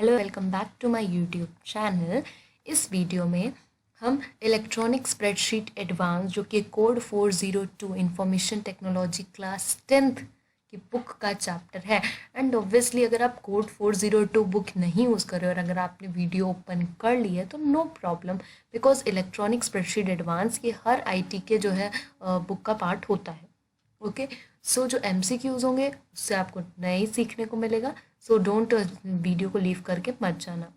Hello, welcome back to my YouTube channel. इस video में हम इलेक्ट्रॉनिक स्प्रेडशीट एडवांस जो कि code 402 information technology class 10th की बुक का चैप्टर है। एंड ऑब्वियसली अगर आप कोड 402 बुक नहीं यूज़ कर रहे हो और अगर आपने वीडियो ओपन कर ली है तो no problem, because electronic spreadsheet advance ये हर आईटी के जो है बुक का पार्ट होता है। ओके, सो जो MCQs होंगे उससे आपको नए सीखने को मिलेगा। सो डोंट वीडियो को लीव करके मत जाना।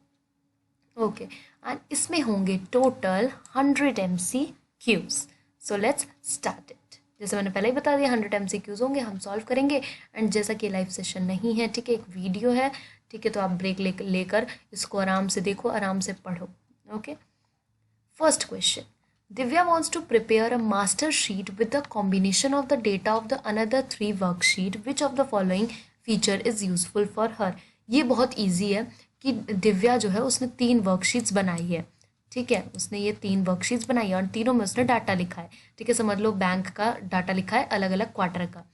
ओके, एंड इसमें होंगे total 100 MCQs। So let's start it. जैसे मैंने पहले ही बता दिया 100 MCQs होंगे, हम सॉल्व करेंगे। एंड जैसा कि लाइव सेशन नहीं है, ठीक है, एक वीडियो है, ठीक है, तो आप ब्रेक लेकर इसको आराम से देखो, आराम से पढ़ो। Okay, first question, Divya wants to prepare a master sheet with the combination of the data of the another 3 worksheet. Which of the following feature is useful for her? ये बहुत easy है कि दिव्या जो है उसने 3 वर्कशीट्स बनाई है। ठीक है, उसने ये 3 वर्कशीट्स बनाई है और तीनों में उसने डाटा लिखा है। ठीक है, समझ लो बैंक का डाटा लिखा है, अलग अलग क्वार्टर का।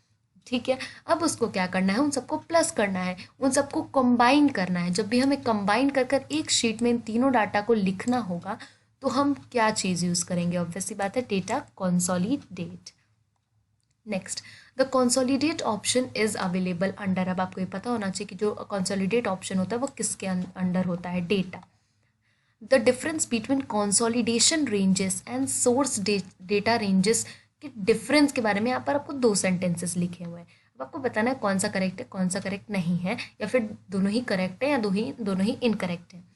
ठीक है, अब उसको क्या करना है, उन सबको प्लस करना है, उन सबको कंबाइन करना है। जब भी हमें कंबाइन कर कर एक शीट में इन तीनों डाटा को लिखना होगा तो हम क्या चीज़ यूज़ करेंगे? ऑब्वियसली बात है, data consolidate. Next, the consolidate option is available under. अब आपको ये पता होना चाहिए कि जो कंसोलिडेट ऑप्शन होता है वो किसके अंडर होता है? Data. The difference between consolidation ranges and source data ranges के डिफरेंस के बारे में यहाँ पर आपको 2 सेंटेंसेस लिखे हुए हैं। अब आपको बताना है कौन सा करेक्ट है, कौन सा करेक्ट नहीं है, या फिर दोनों ही करेक्ट है या दोनों ही इनकरेक्ट है।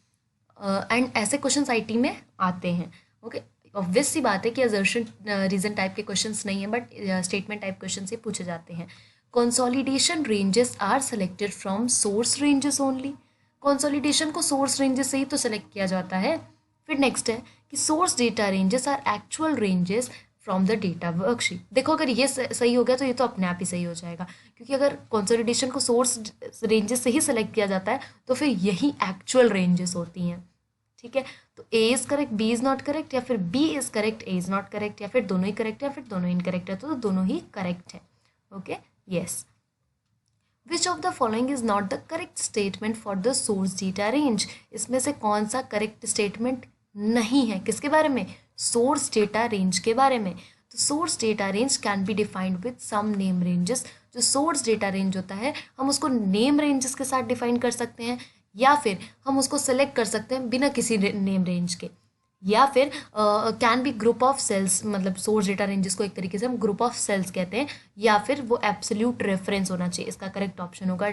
एंड ऐसे क्वेश्चंस आईटी में आते हैं। ओके, ऑब्वियस सी बात है कि असर्शन रीजन टाइप के क्वेश्चंस नहीं है, बट स्टेटमेंट टाइप क्वेश्चन से पूछे जाते हैं। Consolidation ranges are selected from source ranges only. Consolidation को सोर्स रेंजेस से ही तो सेलेक्ट किया जाता है। फिर नेक्स्ट है कि source data ranges are actual ranges from the data worksheet. देखो, अगर ये सही हो गया तो ये तो अपने आप ही सही हो जाएगा, क्योंकि अगर कंसोलिडेशन को सोर्स रेंजेस से ही सेलेक्ट किया जाता है तो फिर यही एक्चुअल रेंजेस होती हैं। ठीक है, तो A is correct, B is not correct, या फिर B is correct, A is not correct, या फिर दोनों ही करेक्ट है, या फिर दोनों इनकरेक्ट है, तो दोनों ही करेक्ट है। Okay, yes. Which of the following is not the correct statement for the source data range? इसमें से कौन सा करेक्ट स्टेटमेंट नहीं है? किसके बारे में? सोर्स डेटा रेंज के बारे में। तो source data range can be defined with some name ranges. जो सोर्स डेटा रेंज होता है हम उसको नेम रेंजेस के साथ डिफाइन कर सकते हैं, या फिर हम उसको सेलेक्ट कर सकते हैं बिना किसी नेम रेंज के, या फिर can be group of cells. मतलब सोर्स डेटा रेंजेस को एक तरीके से हम ग्रुप ऑफ सेल्स कहते हैं, या फिर वो एब्सोल्यूट रेफरेंस होना चाहिए। इसका करेक्ट ऑप्शन होगा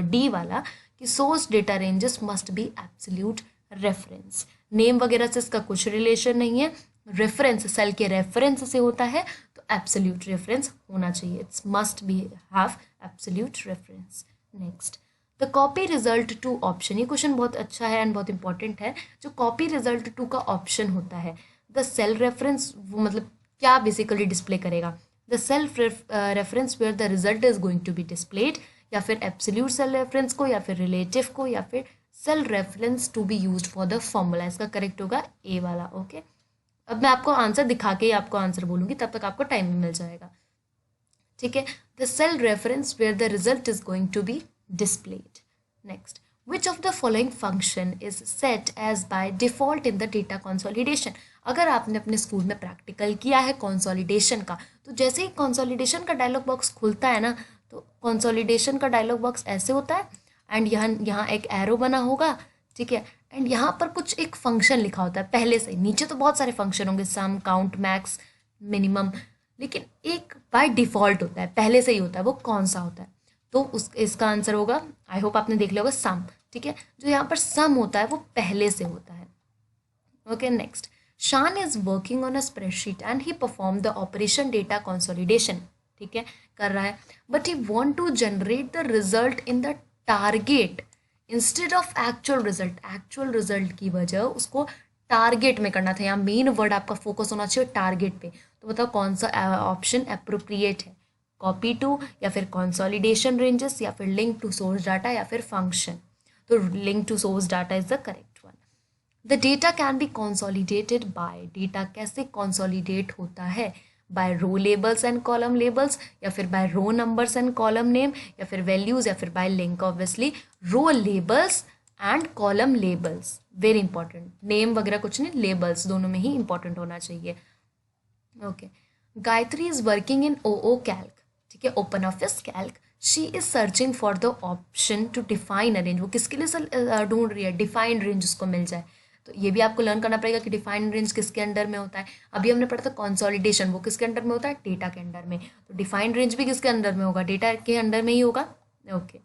डी वाला, कि source data ranges must be absolute reference. Name वगैरह से इसका कुछ रिलेशन नहीं है, रेफरेंस सेल के रेफरेंस से होता है, तो एब्सोल्यूट रेफरेंस होना चाहिए। It's must be have absolute reference. Next, the copy result to option. ये क्वेश्चन बहुत अच्छा है एंड बहुत इंपॉर्टेंट है। जो कॉपी रिजल्ट टू का ऑप्शन होता है, द सेल रेफरेंस, वो मतलब क्या बेसिकली डिस्प्ले करेगा? The self reference where the result is going to be displayed, या फिर एब्सोल्यूट सेल रेफरेंस को, या फिर रिलेटिव को, या फिर cell reference to be used for the formula. इसका करेक्ट होगा ए वाला। ओके, अब मैं आपको आंसर दिखा के ही आपको आंसर बोलूंगी, तब तक आपको टाइम भी मिल जाएगा। ठीक है, the cell reference where the result is going to be displayed. Next, which of the following function is set as by default in the data consolidation? अगर आपने अपने स्कूल में प्रैक्टिकल किया है कंसोलिडेशन का, तो जैसे ही कंसोलिडेशन का डायलॉग बॉक्स खुलता है ना, तो कंसोलिडेशन का डायलॉग बॉक्स ऐसे होता है, एंड यहाँ एक एरो बना होगा। ठीक है, एंड यहाँ पर कुछ एक फंक्शन लिखा होता है पहले से। नीचे तो बहुत सारे फंक्शन होंगे, सम, काउंट, मैक्स, मिनिमम, लेकिन एक बाय डिफॉल्ट होता है, पहले से ही होता है। वो कौन सा होता है? तो इसका आंसर होगा, आई होप आपने देख लिया होगा, सम। ठीक है, जो यहाँ पर सम होता है वो पहले से होता है। Okay, next, Shaan is working on a spreadsheet and he perform the operation data consolidation. ठीक है, कर रहा है, but he want to generate the result in the target instead of actual result. Actual result की वजह उसको टारगेट में करना था। यहाँ मेन वर्ड आपका फोकस होना चाहिए टारगेट पे। तो बताओ कौन सा ऑप्शन अप्रोप्रिएट है? कॉपी टू, या फिर कंसोलिडेशन रेंजेस, या फिर लिंक टू सोर्स डाटा, या फिर फंक्शन? तो link to source data is the correct one. The data can be consolidated by. Data कैसे कंसोलिडेट होता है? By row labels and column labels, या फिर by row numbers and column name, या फिर वैल्यूज, या फिर by link. Obviously row labels and column labels, very important, name वगैरह कुछ नहीं, लेबल्स दोनों में ही इंपॉर्टेंट होना चाहिए। Okay, Gayatri is working in O Calc, ठीक है, open office Calc. She is searching for the option to define a range, वो किसके लिए ढूंढ रही है, डिफाइंड रेंज उसको मिल जाए। तो ये भी आपको लर्न करना पड़ेगा कि डिफाइंड रेंज किसके अंडर में होता है। अभी हमने पढ़ा था कंसोलिडेशन, वो किसके अंडर में होता है, डेटा के अंडर में। तो डिफाइंड रेंज भी किसके अंडर में होगा, डेटा के अंडर में ही होगा। Okay,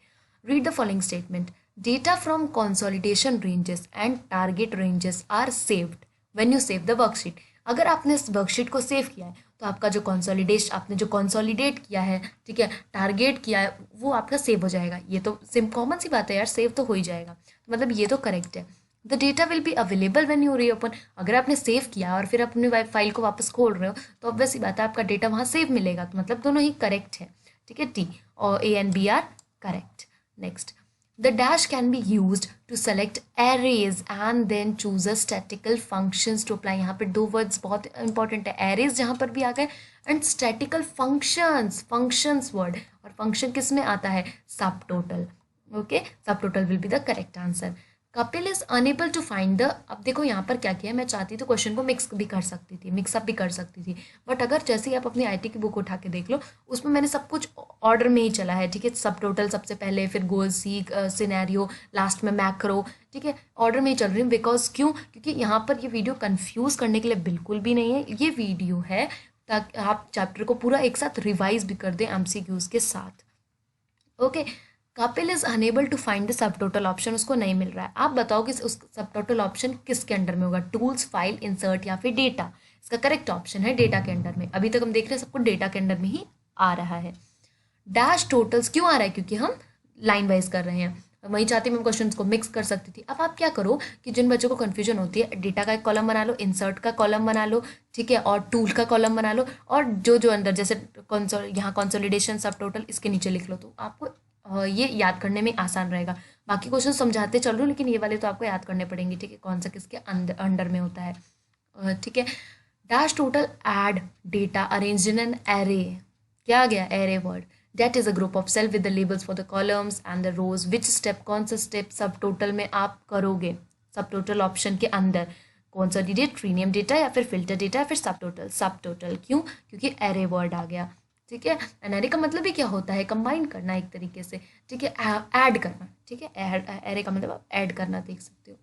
read the following statement, data from consolidation ranges and target ranges are saved when you save the worksheet. अगर आपने इस वर्कशीट को सेव किया है तो आपका जो कंसोलिडेशन, आपने जो कंसोलिडेट किया है, ठीक है, टारगेट किया है, वो आपका सेव हो जाएगा। ये तो कॉमन सी बात है यार, सेव तो हो ही जाएगा, मतलब ये तो करेक्ट है। The data will be available when you reopen, अगर आपने सेव किया और फिर अपनी फाइल को वापस खोल रहे हो तो ऑब्वियस सी बात है आपका डेटा वहाँ सेव मिलेगा, तो मतलब दोनों ही करेक्ट है, ठीक है, टी और A and B are correct. Next, the dash can be used to select arrays and then choose a statistical functions to apply। यहाँ पे दो वर्ड्स बहुत इंपॉर्टेंट है, arrays जहाँ पर भी आ गए एंड statistical functions वर्ड, और फंक्शन किस में आता है, subtotal. Okay, subtotal will be the correct answer. Kapil is unable to find the, अब देखो यहाँ पर क्या किया, मैं चाहती तो क्वेश्चन को मिक्स भी कर सकती थी, मिक्सअप भी कर सकती थी, बट अगर जैसे ही आप अपनी आईटी की बुक उठा के देख लो, उसमें मैंने सब कुछ ऑर्डर में ही चला है, ठीक है, सब टोटल सबसे पहले, फिर गोल सीक, सिनेरियो, लास्ट में मैक्रो, ठीक है, ऑर्डर में ही चल रही हूँ। बिकॉज क्यों, क्योंकि यहाँ पर ये वीडियो कन्फ्यूज़ करने के लिए बिल्कुल भी नहीं है, ये वीडियो है ताकि आप चैप्टर को पूरा एक साथ रिवाइज भी कर दें एमसीक्यूज के साथ। Okay, Kapil is unable to find the subtotal option, उसको नहीं मिल रहा है। आप बताओ कि उस सब टोटल ऑप्शन किसके अंडर में होगा, टूल्स, फाइल, इंसर्ट या फिर डेटा। इसका करेक्ट ऑप्शन है डेटा के अंडर में। अभी तक हम देख रहे हैं सब कुछ डेटा के अंडर में ही आ रहा है। डैश टोटल्स क्यों आ रहा है, क्योंकि हम लाइन वाइज कर रहे हैं, वही चाहती मैं क्वेश्चन को मिक्स कर सकती थी। अब आप क्या करो कि जिन बच्चों को कन्फ्यूजन होती है, डेटा का एक कॉलम बना लो, इंसर्ट का कॉलम बना लो, ठीक है, और टूल का कॉलम बना लो, और जो अंदर जैसे यहाँ कंसोलिडेशन सब टोटल इसके नीचे लिख लो, तो आपको ये याद करने में आसान रहेगा। बाकी क्वेश्चन समझाते चल रही हूँ, लेकिन ये वाले तो आपको याद करने पड़ेंगे, ठीक है, कौन सा किसके अंडर में होता है, ठीक है। Dash total add data arrange in an array, क्या आ गया, array word. That is a group of cell with the labels for the columns and the rows. Which step, कौन सा स्टेप सब टोटल में आप करोगे, सब टोटल ऑप्शन के अंदर, कौन सा रीनेम डेटा या फिर फिल्टर डेटा या फिर सब टोटल। क्यों, क्योंकि एरे वर्ड आ गया, ठीक है। एरे का मतलब ही क्या होता है, कंबाइन करना एक तरीके से, ठीक है, ऐड करना, ठीक है, एरे का मतलब आप ऐड करना, देख सकते हो।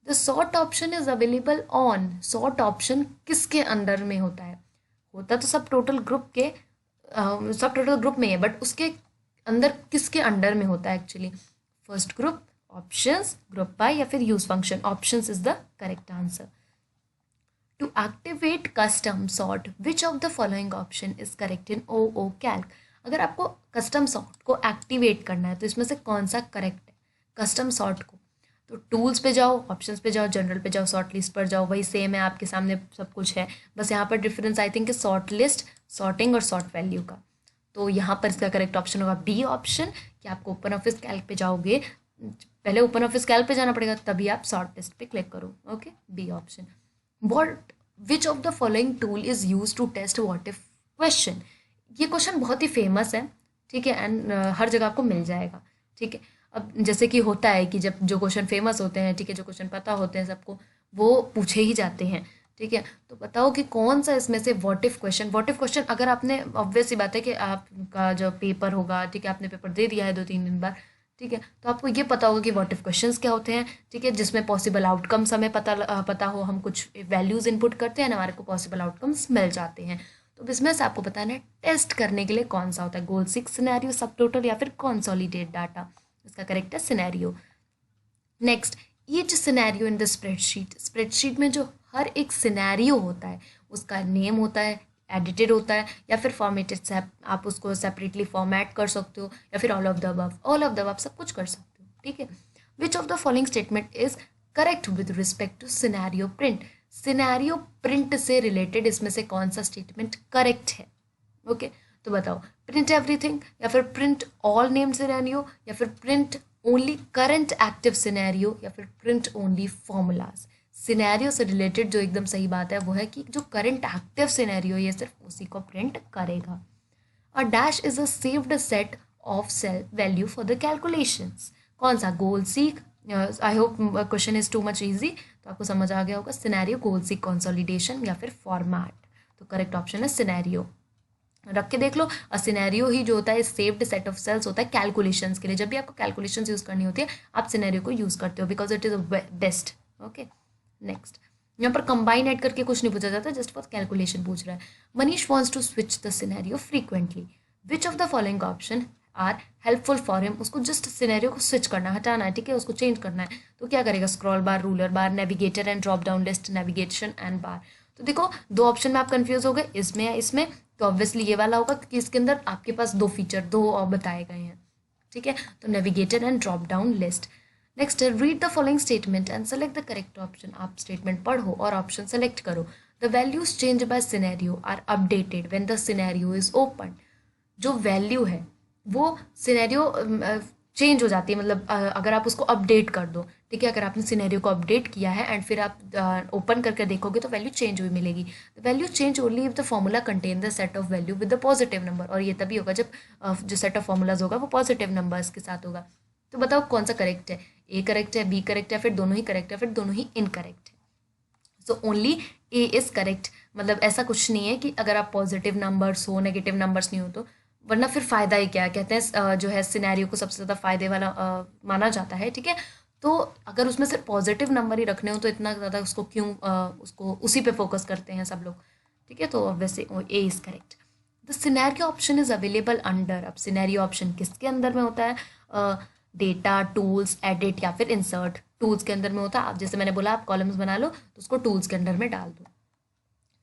The sort option is available on, sort option किसके अंडर में होता है, होता तो सब टोटल ग्रुप के सब टोटल ग्रुप में है, बट उसके अंदर किसके अंडर में होता है actually, first group, options, group by या फिर use function. Options is the correct answer. To activate custom sort which of the following option is correct in O Calc. अगर आपको कस्टम सॉर्ट को एक्टिवेट करना है तो इसमें से कौन सा करेक्ट है, कस्टम सॉर्ट को, तो टूल्स पे जाओ, ऑप्शंस पे जाओ, जनरल पे जाओ, शॉर्ट लिस्ट पर जाओ, वही सेम है, आपके सामने सब कुछ है, बस यहाँ पर difference I think short list, sorting और शॉर्ट वैल्यू का। तो यहाँ पर इसका करेक्ट ऑप्शन होगा बी ऑप्शन, कि आपको ओपन ऑफिस कैल्क पे जाओगे, पहले ओपन ऑफिस कैल्क पे जाना पड़ेगा, तभी आप शॉर्ट लिस्ट पे क्लिक करो। Okay, B option. What which of the following tool is use to test what if question. ये क्वेश्चन बहुत ही फेमस है, ठीक है, एंड हर जगह आपको मिल जाएगा, ठीक है। अब जैसे कि होता है कि जब जो क्वेश्चन फेमस होते हैं, ठीक है, जो क्वेश्चन पता होते हैं सबको, वो पूछे ही जाते हैं, ठीक है। तो बताओ कि कौन सा इसमें से व्हाट इफ क्वेश्चन, अगर आपने, ऑब्वियस सी बात है कि आपका जो पेपर होगा, ठीक है, आपने पेपर दे दिया है 2-3 दिन बाद, ठीक है, तो आपको ये पता होगा कि व्हाट इफ क्वेश्चंस क्या होते हैं, ठीक है, जिसमें पॉसिबल आउटकम्स हमें पता हो, हम कुछ वैल्यूज इनपुट करते हैं ना, हमारे को पॉसिबल आउटकम्स मिल जाते हैं। तो बिजनेस से आपको बताना है टेस्ट करने के लिए कौन सा होता है, गोल 6 सिनेरियो, सब टोटल या फिर कंसोलिडेट डाटा। इसका करेक्ट है scenario. Next, each scenario in the spreadsheet में जो हर एक सिनेरियो होता है उसका नेम होता है, एडिटेड होता है या फिर फॉर्मेटेड, आप उसको सेपरेटली फॉर्मेट कर सकते हो या फिर ऑल ऑफ द अबव सब कुछ कर सकते हो, ठीक है। Which of the following statement is correct with respect to scenario print. Scenario print से रिलेटेड इसमें से कौन सा स्टेटमेंट करेक्ट है, ओके तो बताओ, प्रिंट एवरीथिंग या फिर प्रिंट ऑल नेम्ड सिनेरियो या फिर print only current active scenario या फिर प्रिंट ओनली फॉर्मूलाज। सिनेरियो से रिलेटेड जो एकदम सही बात है वो है कि जो करंट एक्टिव सिनेरियो ये सिर्फ उसी को प्रिंट करेगा। A dash is a saved set of cell value for the calculations. कौन सा, goal seek, I hope question is too much easy, तो आपको समझ आ गया होगा। सिनेरियो, गोल सीक, कंसोलिडेशन या फिर फॉर्मेट। तो करेक्ट ऑप्शन है सिनेरियो। रख के देख लो, सिनेरियो ही जो होता है सेव्ड सेट ऑफ सेल्स होता है कैलकुलेशंस के लिए। जब भी आपको कैलकुलेशंस यूज करनी होती है आप सिनेरियो को यूज करते हो because it is best. Okay, next यहाँ पर कंबाइन ऐड करके कुछ नहीं पूछा जाता, जस्ट फॉर कैलकुलेशन पूछ रहा है। Manish wants to switch the scenario frequently, which of the following option are helpful for him. उसको जस्ट सिनेरियो को स्विच करना है, हटाना है, ठीक है, उसको चेंज करना है। तो क्या करेगा? Scroll bar, ruler bar, navigator and drop down list, navigation and bar. तो देखो दो ऑप्शन में आप कंफ्यूज हो गए, इसमें या इसमें, तो ऑब्वियसली ये वाला होगा क्योंकि इसके अंदर आपके पास दो फीचर, दो और बताए गए हैं, ठीक है। तो navigator and drop down list. Next है read the following statement and select the correct option. आप स्टेटमेंट पढ़ो और ऑप्शन सेलेक्ट करो। The values change by scenario are updated when the scenario is open. जो वैल्यू है वो scenario change हो जाती है, मतलब अगर आप उसको अपडेट कर दो, ठीक है। अगर आपने सिनेरियो को अपडेट किया है एंड फिर आप ओपन करके देखोगे तो वैल्यू चेंज हुई मिलेगी। The value change only if the formula contain the set of value with the positive number. और ये तभी होगा जब जो सेट ऑफ फॉर्मूलाज होगा वो पॉजिटिव नंबर्स के साथ होगा। तो बताओ कौन सा करेक्ट है? ए करेक्ट है, बी करेक्ट है, फिर दोनों ही करेक्ट है, फिर दोनों ही इनकरेक्ट है। So only A is correct. मतलब ऐसा कुछ नहीं है कि अगर आप पॉजिटिव नंबर्स हो, नेगेटिव नंबर्स नहीं हो तो, वरना फिर फ़ायदा ही क्या है। कहते हैं जो है सिनेरियो को सबसे ज़्यादा फ़ायदे वाला माना जाता है, ठीक है। तो अगर उसमें सिर्फ पॉजिटिव नंबर ही रखने हो तो इतना ज़्यादा उसको क्यों उसको उसी पे फोकस करते हैं सब लोग, ठीक है। तो obviously A is correct. The scenario option is available under. अब सिनेरियो ऑप्शन किसके अंदर में होता है? डेटा, टूल्स, एडिट या फिर इंसर्ट। टूल्स के अंदर में होता है। आप जैसे मैंने बोला आप कॉलम्स बना लो तो उसको टूल्स के अंदर में डाल दो।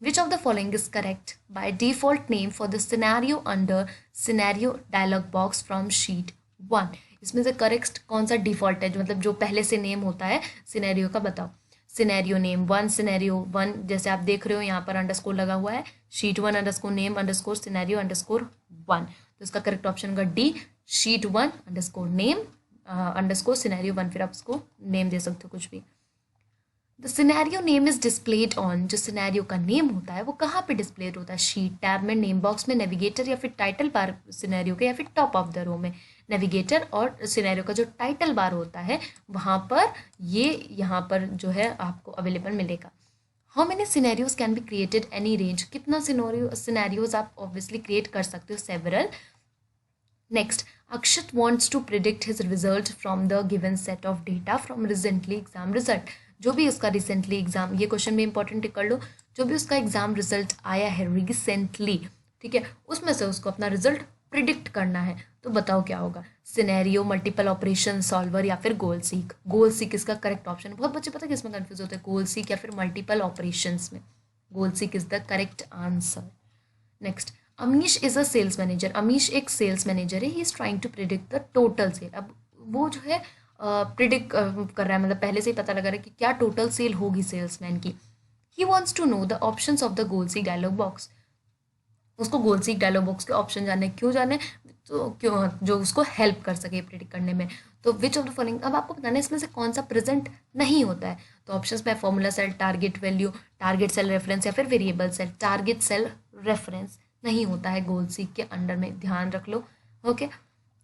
Which of the following is correct? By default name for the scenario under scenario dialog box from sheet 1। इसमें से करेक्ट कौन सा डिफॉल्ट है, जो मतलब जो पहले से नेम होता है सिनेरियो का, बताओ। सिनेरियो नेम 1, सिनेरियो 1 जैसे आप देख रहे हो यहाँ पर अंडरस्कोर लगा हुआ है, sheet 1 underscore name underscore scenario underscore 1। तो इसका करेक्ट ऑप्शन होगा D, sheet 1 underscore name underscore scenario 1। फिर आप उसको नेम दे सकते हो कुछ भी। The scenario name is displayed on. जो सिनेरियो का नेम होता है वो कहाँ पे डिस्प्लेड होता है? शीट, टैब में, नेम बॉक्स में, नेविगेटर या फिर टाइटल बार सिनेरियो के, या फिर टॉप ऑफ द रो में। नेविगेटर और सिनेरियो का जो टाइटल बार होता है वहाँ पर ये यहाँ पर जो है आपको अवेलेबल मिलेगा। How many scenarios can be created any range. कितना सिनेरियोज आप ऑब्वियसली क्रिएट कर सकते हो? Several. Next, Akshat wants to predict his result from the given set of data from recently exam result। जो भी उसका रिसेंटली एग्जाम, ये question भी इंपॉर्टेंट कर लो, जो भी उसका एग्जाम रिजल्ट आया है रिसेंटली, ठीक है, उसमें से उसको अपना रिजल्ट प्रिडिक्ट करना है। तो बताओ क्या होगा? सिनेरियो, मल्टीपल ऑपरेशन सॉल्वर या फिर गोल सीक। गोल सीक इसका करेक्ट ऑप्शन है। बहुत बच्चे पता है किसमें कंफ्यूज होते हैं, गोल सीक या फिर मल्टीपल ऑपरेशंस में। Goal seek is the correct answer. Next, Amish is a sales manager. Amish एक सेल्स मैनेजर है। He is trying to predict the total sale. अब वो जो है प्रिडिक्ट कर रहा है, मतलब पहले से ही पता लगा रहा है कि क्या टोटल सेल होगी सेल्समैन की। He wants to know the options of the goal seek dialog box. उसको गोल सीक डायलॉग बॉक्स के ऑप्शन जानने, क्यों जाने? तो क्यों, जो उसको हेल्प कर सके प्रिडिक्ट करने में। तो विच ऑफ द फॉलोइंग, अब आपको बताना है इसमें से कौन सा प्रेजेंट नहीं होता है। तो ऑप्शंस में formula cell, target value, target cell reference या फिर variable cell. Target cell reference नहीं होता है गोल सीक के अंडर में, ध्यान रख लो। Okay,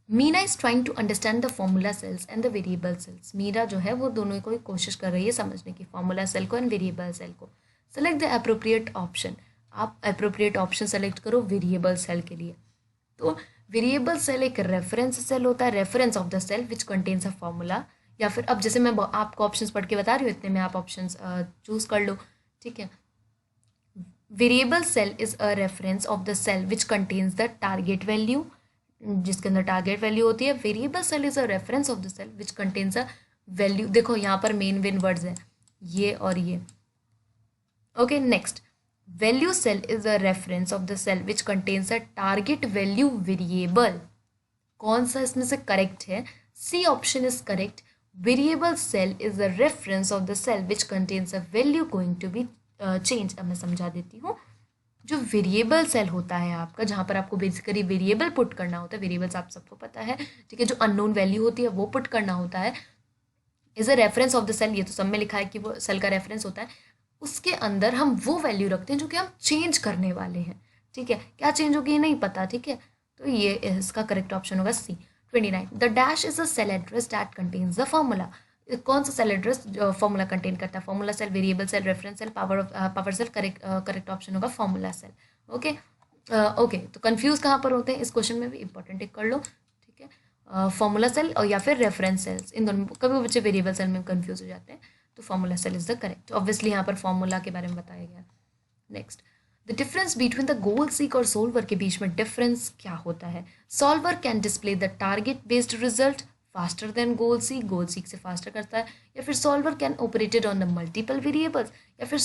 Meena is trying to understand the formula sales and the variable sales. Meera जो है वो दोनों को कोशिश कर रही है समझने की, फॉर्मूला सेल को एंड वेरिएबल सेल को। Select the appropriate option. आप अप्रोप्रिएट ऑप्शन सेलेक्ट करो वेरिएबल सेल के लिए। तो वेरिएबल सेल एक रेफरेंस सेल होता है, reference of the cell which contains a formula. या फिर अब जैसे मैं आपको ऑप्शंस पढ़ के बता रही हूँ, इतने में आप ऑप्शंस चूज कर लो, ठीक है। Variable cell is a reference of the cell which contains the target value, जिसके अंदर टारगेट वैल्यू होती है। Variable cell is a reference of the cell which contains a value. देखो यहाँ पर मेन विन वर्ड्स है ये और ये। Okay, next, value cell is a reference of the cell which contains a target value variable. कौन सा इसमें से करेक्ट है? C option is correct. Variable cell is a reference of the cell which contains a value going to be change. अब मैं समझा देती हूँ। जो वेरिएबल सेल होता है आपका, जहाँ पर आपको बेसिकली वेरिएबल पुट करना होता है, वेरिएबल्स आप सबको पता है, ठीक है, जो अननोन वैल्यू होती है वो पुट करना होता है, is a reference of the cell. ये तो सब में लिखा है कि वो सेल का रेफरेंस होता है। उसके अंदर हम वो वैल्यू रखते हैं जो कि हम चेंज करने वाले हैं, ठीक है। क्या चेंज होगी ये नहीं पता, ठीक है। तो ये इसका करेक्ट ऑप्शन होगा C. 29, the dash is a cell address that contains the formula. कौन सा सेल एड्रेस फॉर्मूला कंटेन करता है? Formula cell, variable cell, reference cell, power cell. Correct option होगा फॉर्मूला सेल। ओके ओके, तो confuse कहाँ पर होते हैं इस क्वेश्चन में भी इंपॉर्टेंट टिक कर लो, ठीक है। फॉर्मूला सेल और या फिर रेफरेंस सेल्स, इन दोनों, कभी बच्चे वेरिएबल सेल में कंफ्यूज हो जाते हैं, तो formula cell is the correct. Obviously यहाँ पर फॉर्मूला के बारे में बताया गया। Next, the difference between the goal seek और सॉल्वर के बीच में डिफरेंस क्या होता है? Solver can display the target based result faster than goal seek से फास्टर करता है, या फिर solver can operated on the multiple variables, या फिर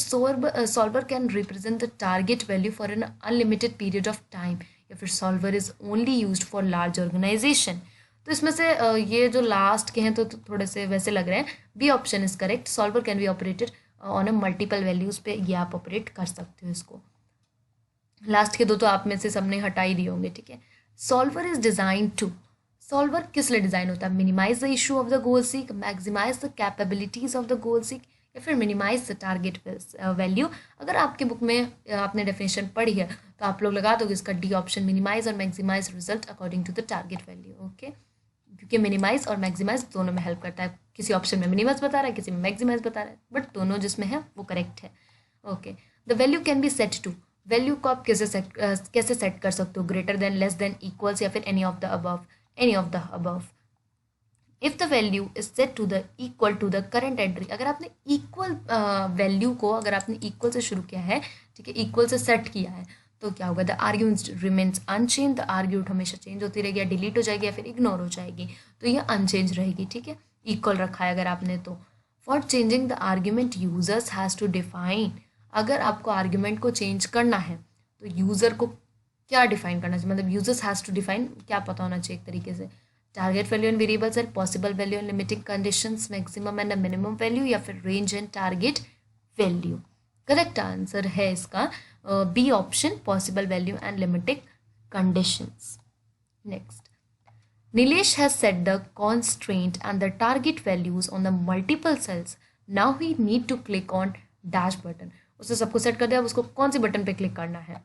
solver can represent the target value for an unlimited period of time, या फिर solver is only used for large organisation. तो इसमें से ये जो लास्ट के हैं तो थोड़े से वैसे लग रहे हैं। B option is correct, solver can be operated on a multiple values पे ये आप ऑपरेट कर सकते हो इसको। लास्ट के दो तो आप में से सबने हटा ही दिए होंगे, ठीक है। Solver is design to, solver किस लिए डिजाइन होता है? Minimise the issue of the goal seek, maximise the capabilities of the goal seek, या फिर मिनिमाइज द टारगेट वैल्यू। अगर आपके बुक में आपने डेफिनेशन पढ़ी है तो आप लोग लगा दोगे इसका डी ऑप्शन, मिनिमाइज और maximise result according to the target value. Okay, क्योंकि मिनिमाइज और मैक्सिमाइज दोनों में हेल्प करता है। किसी ऑप्शन में मिनिमाइज बता रहा है, किसी में मैक्सिमाइज बता रहा है, बट दोनों जिसमें है वो करेक्ट है। Okay, the value can be set to, value को आप कैसे सेट कर सकते हो? Greater than, less than, equals, या फिर any of the above, any of the above. If the value is set to the equal to the current entry, अगर आपने इक्वल वैल्यू को, अगर आपने इक्वल से शुरू किया है, ठीक है, इक्वल से सेट किया है, तो क्या होगा? The argument remains unchange, the argument हमेशा चेंज होती रहेगी, या डिलीट हो जाएगी, या फिर इग्नोर हो जाएगी, तो ये अनचेंज रहेगी, ठीक है। इक्वल रखा है अगर आपने तो। For changing the argument users has to define, अगर आपको आर्ग्यूमेंट को चेंज करना है तो यूज़र को क्या डिफाइन करना चाहिए? मतलब यूजर्स हैज़ टू डिफाइन, क्या पता होना चाहिए एक तरीके से? Target value and variable cell, possible value and limiting conditions, maximum and minimum value, या फिर range and target value. Correct answer है इसका B option, possible value and limiting conditions. Next, Nilesh has set the constraint and the target values on the multiple cells. Now we need to click on dash button. उसने सबको set कर दिया, अब उसको कौन सी button पे click करना है?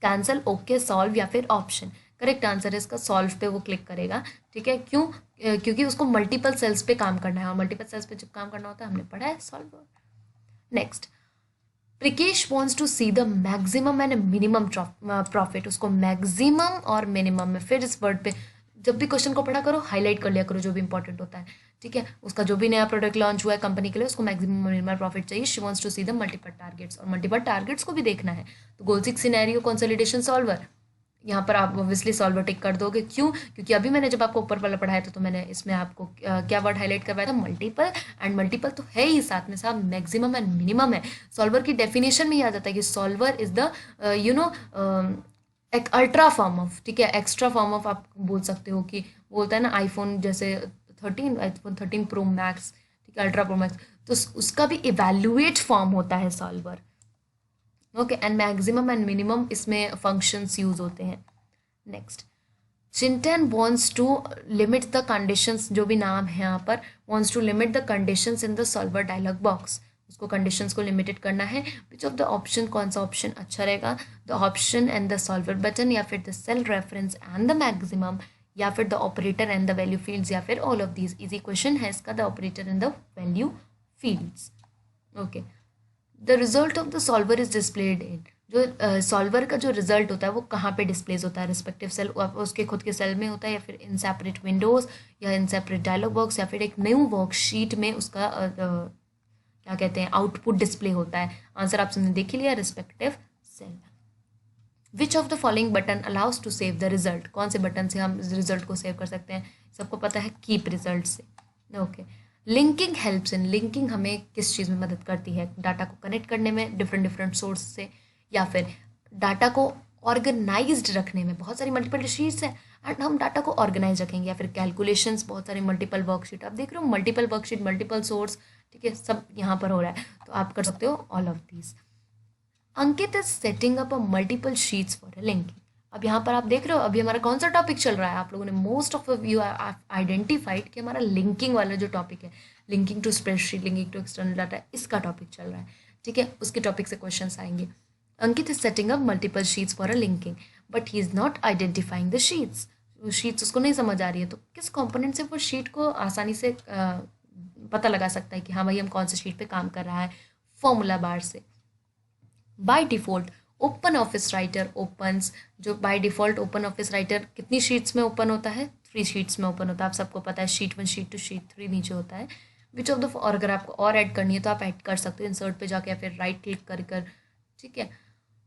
कैंसिल, ओके, सॉल्व, या फिर ऑप्शन। करेक्ट आंसर है इसका सॉल्व पे वो क्लिक करेगा, ठीक है। क्यों? क्योंकि उसको मल्टीपल सेल्स पे काम करना है, और मल्टीपल सेल्स पे जब काम करना होता है, हमने पढ़ा है solver. Next, Prikesh wants to see the maximum and minimum profit, उसको मैक्सिमम और मिनिमम में, फिर इस वर्ड पे जब भी क्वेश्चन को पढ़ा करो हाईलाइट कर लिया करो जो भी इंपॉर्टेंट होता है, ठीक है। उसका जो भी नया प्रोडक्ट लॉन्च हुआ है कंपनी के लिए, उसको मैक्सिमम मिनिमम प्रॉफिट चाहिए। She wants to see the multiple targets, और मल्टीपल टारगेट्स को भी देखना है। तो goal seek scenario consolidation solver, यहाँ पर आप ऑब्वियसली सॉल्वर टिक कर दोगे। क्यों? क्योंकि अभी मैंने जब आपको ऊपर वाला पढ़ाया था तो मैंने इसमें आपको क्या वर्ड हाईलाइट करवाया था? मल्टीपल, एंड मल्टीपल तो है ही साथ में साथ मैक्सिमम एंड मिनिमम है। सॉल्वर की डेफिनेशन में ही आ जाता है कि सॉल्वर इज द एक अल्ट्रा फॉर्म ऑफ, ठीक है, एक्स्ट्रा फॉर्म ऑफ, आप बोल सकते हो कि बोलता है ना आईफोन जैसे 13, आईफोन 13 प्रो मैक्स, ठीक है, अल्ट्रा प्रो मैक्स, तो उसका भी इवेल्युएट फॉर्म होता है solver. Okay, and maximum and minimum इसमें फंक्शंस यूज होते हैं। Next, Chintan wants to limit the conditions, जो भी नाम है यहाँ पर, wants to limit the conditions in the solver dialog box, उसको कंडीशंस को लिमिटेड करना है। विच ऑफ द ऑप्शन, कौन सा ऑप्शन अच्छा रहेगा? The option and the solver button, या फिर the cell reference and the maximum, या फिर the operator and the value fields, या फिर all of these. Easy question है इसका, the operator and the value fields. Okay, the result of the solver is displayed in, जो solver का जो result होता है वो कहाँ पे डिस्प्लेस होता है? रिस्पेक्टिव सेल, उसके खुद के सेल में होता है, या फिर इन सेपरेट विंडोज, या इन सेपरेट डायलॉग बॉक्स, या फिर एक न्यू वर्कशीट में उसका क्या कहते हैं, आउटपुट डिस्प्ले होता है। आंसर आप सबने देख ही लिया, respective cell. Which of the following button allows to save the result, कौन से बटन से हम रिजल्ट को सेव कर सकते हैं? सबको पता है, कीप रिजल्ट से। Okay, linking helps in, linking हमें किस चीज़ में मदद करती है? डाटा को कनेक्ट करने में डिफरेंट सोर्स से, या फिर डाटा को ऑर्गेनाइज्ड रखने में। बहुत सारी मल्टीपल शीट्स हैं एंड हम डाटा को ऑर्गेनाइज रखेंगे, या फिर कैलकुलेशंस, बहुत सारी मल्टीपल वर्कशीट, आप देख रहे हो मल्टीपल वर्कशीट, मल्टीपल सोर्स, ठीक है, सब यहाँ पर हो रहा है, तो आप कर सकते हो all of these. Ankit is setting up a multiple sheets for a linking. अब यहाँ पर आप देख रहे हो अभी हमारा कौन सा टॉपिक चल रहा है? आप लोगों ने मोस्ट ऑफ यू आइडेंटिफाइड कि हमारा लिंकिंग वाला जो टॉपिक है, linking to spreadsheet, linking to external data, इसका टॉपिक चल रहा है, ठीक है। उसके टॉपिक से क्वेश्चन आएंगे। Ankit is setting up multiple sheets for a linking, but he is not identifying the sheets. Sheets उसको नहीं समझ आ रही है, तो किस कॉम्पोनेंट से वो शीट को आसानी से पता लगा सकता है कि हाँ भाई हम कौन से शीट पे काम कर रहा है फॉर्मूला बार से। By default open office writer opens, जो by default open office writer कितनी शीट्स में ओपन होता है, 3 शीट्स में ओपन होता है, आप सबको पता है, शीट 1 शीट 2 शीट 3 नीचे होता है। विच ऑफ द, और अगर आपको और ऐड करनी है तो आप ऐड कर सकते हो इंसर्ट पे जाके या फिर राइट क्लिक कर, ठीक है।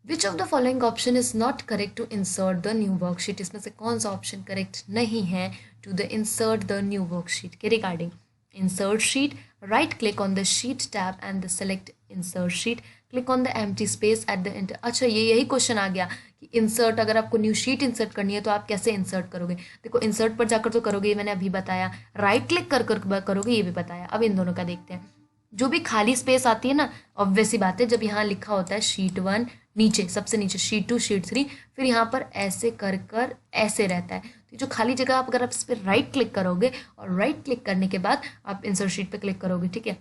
Which of the following option is not correct to insert the new worksheet, इसमें से कौन सा ऑप्शन करेक्ट नहीं है to the insert the new worksheet के regarding. Insert sheet, right click on the sheet tab and the select insert sheet, click on the empty space at the enter. अच्छा, ये यही क्वेश्चन आ गया कि insert, अगर आपको न्यू शीट इंसर्ट करनी है तो आप कैसे इंसर्ट करोगे। देखो इंसर्ट पर जाकर तो करोगे, ये मैंने अभी बताया, राइट क्लिक कर करोगे, ये भी बताया। अब इन दोनों का देखते हैं। जो भी खाली स्पेस आती है ना, ऑब्वियस सी बात है, जब यहाँ लिखा होता है शीट 1 नीचे सबसे नीचे, शीट 2 शीट 3, फिर यहाँ पर ऐसे कर ऐसे रहता है, तो जो खाली जगह आप अगर आप इस पर राइट क्लिक करोगे और राइट क्लिक करने के बाद आप इंसर्ट शीट पे क्लिक करोगे, ठीक है,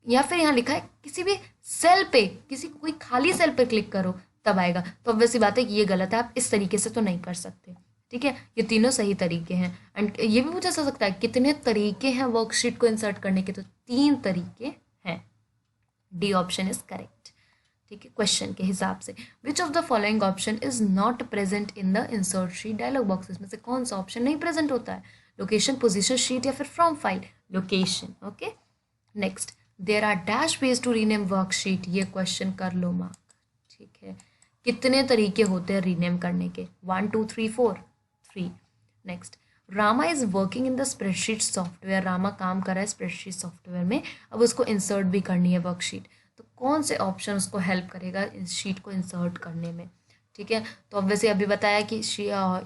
या फिर यहाँ लिखा है किसी भी सेल पे, किसी कोई खाली सेल पे क्लिक करो तब आएगा, तो ऑब्वियस सी बात है कि ये गलत है, आप इस तरीके से तो नहीं कर सकते, ठीक है। ये तीनों सही तरीके हैं। एंड ये भी पूछा जा सकता है कितने तरीके हैं वर्कशीट को इंसर्ट करने के, तो 3 तरीके हैं। डी ऑप्शन इज करेक्ट, ठीक है, क्वेश्चन के हिसाब से। Which of the following option is not present in the insert sheet dialog boxes में से कौन सा ऑप्शन नहीं प्रेजेंट होता है। लोकेशन, पोजीशन, शीट या फिर from file. Location, okay. Next, there are dash ways to rename worksheet, ये क्वेश्चन कर लो मार्क, ठीक है। कितने तरीके होते हैं रीनेम करने के, 1 2 3 4 3। Next, Rama is working in the spreadsheet software, Rama काम कर रहा है स्प्रेडशीट सॉफ्टवेयर में, अब उसको इंसर्ट भी करनी है वर्कशीट, तो कौन से ऑप्शन उसको हेल्प करेगा इस शीट को इंसर्ट करने में, ठीक है। तो ऑब्वियसली अभी बताया कि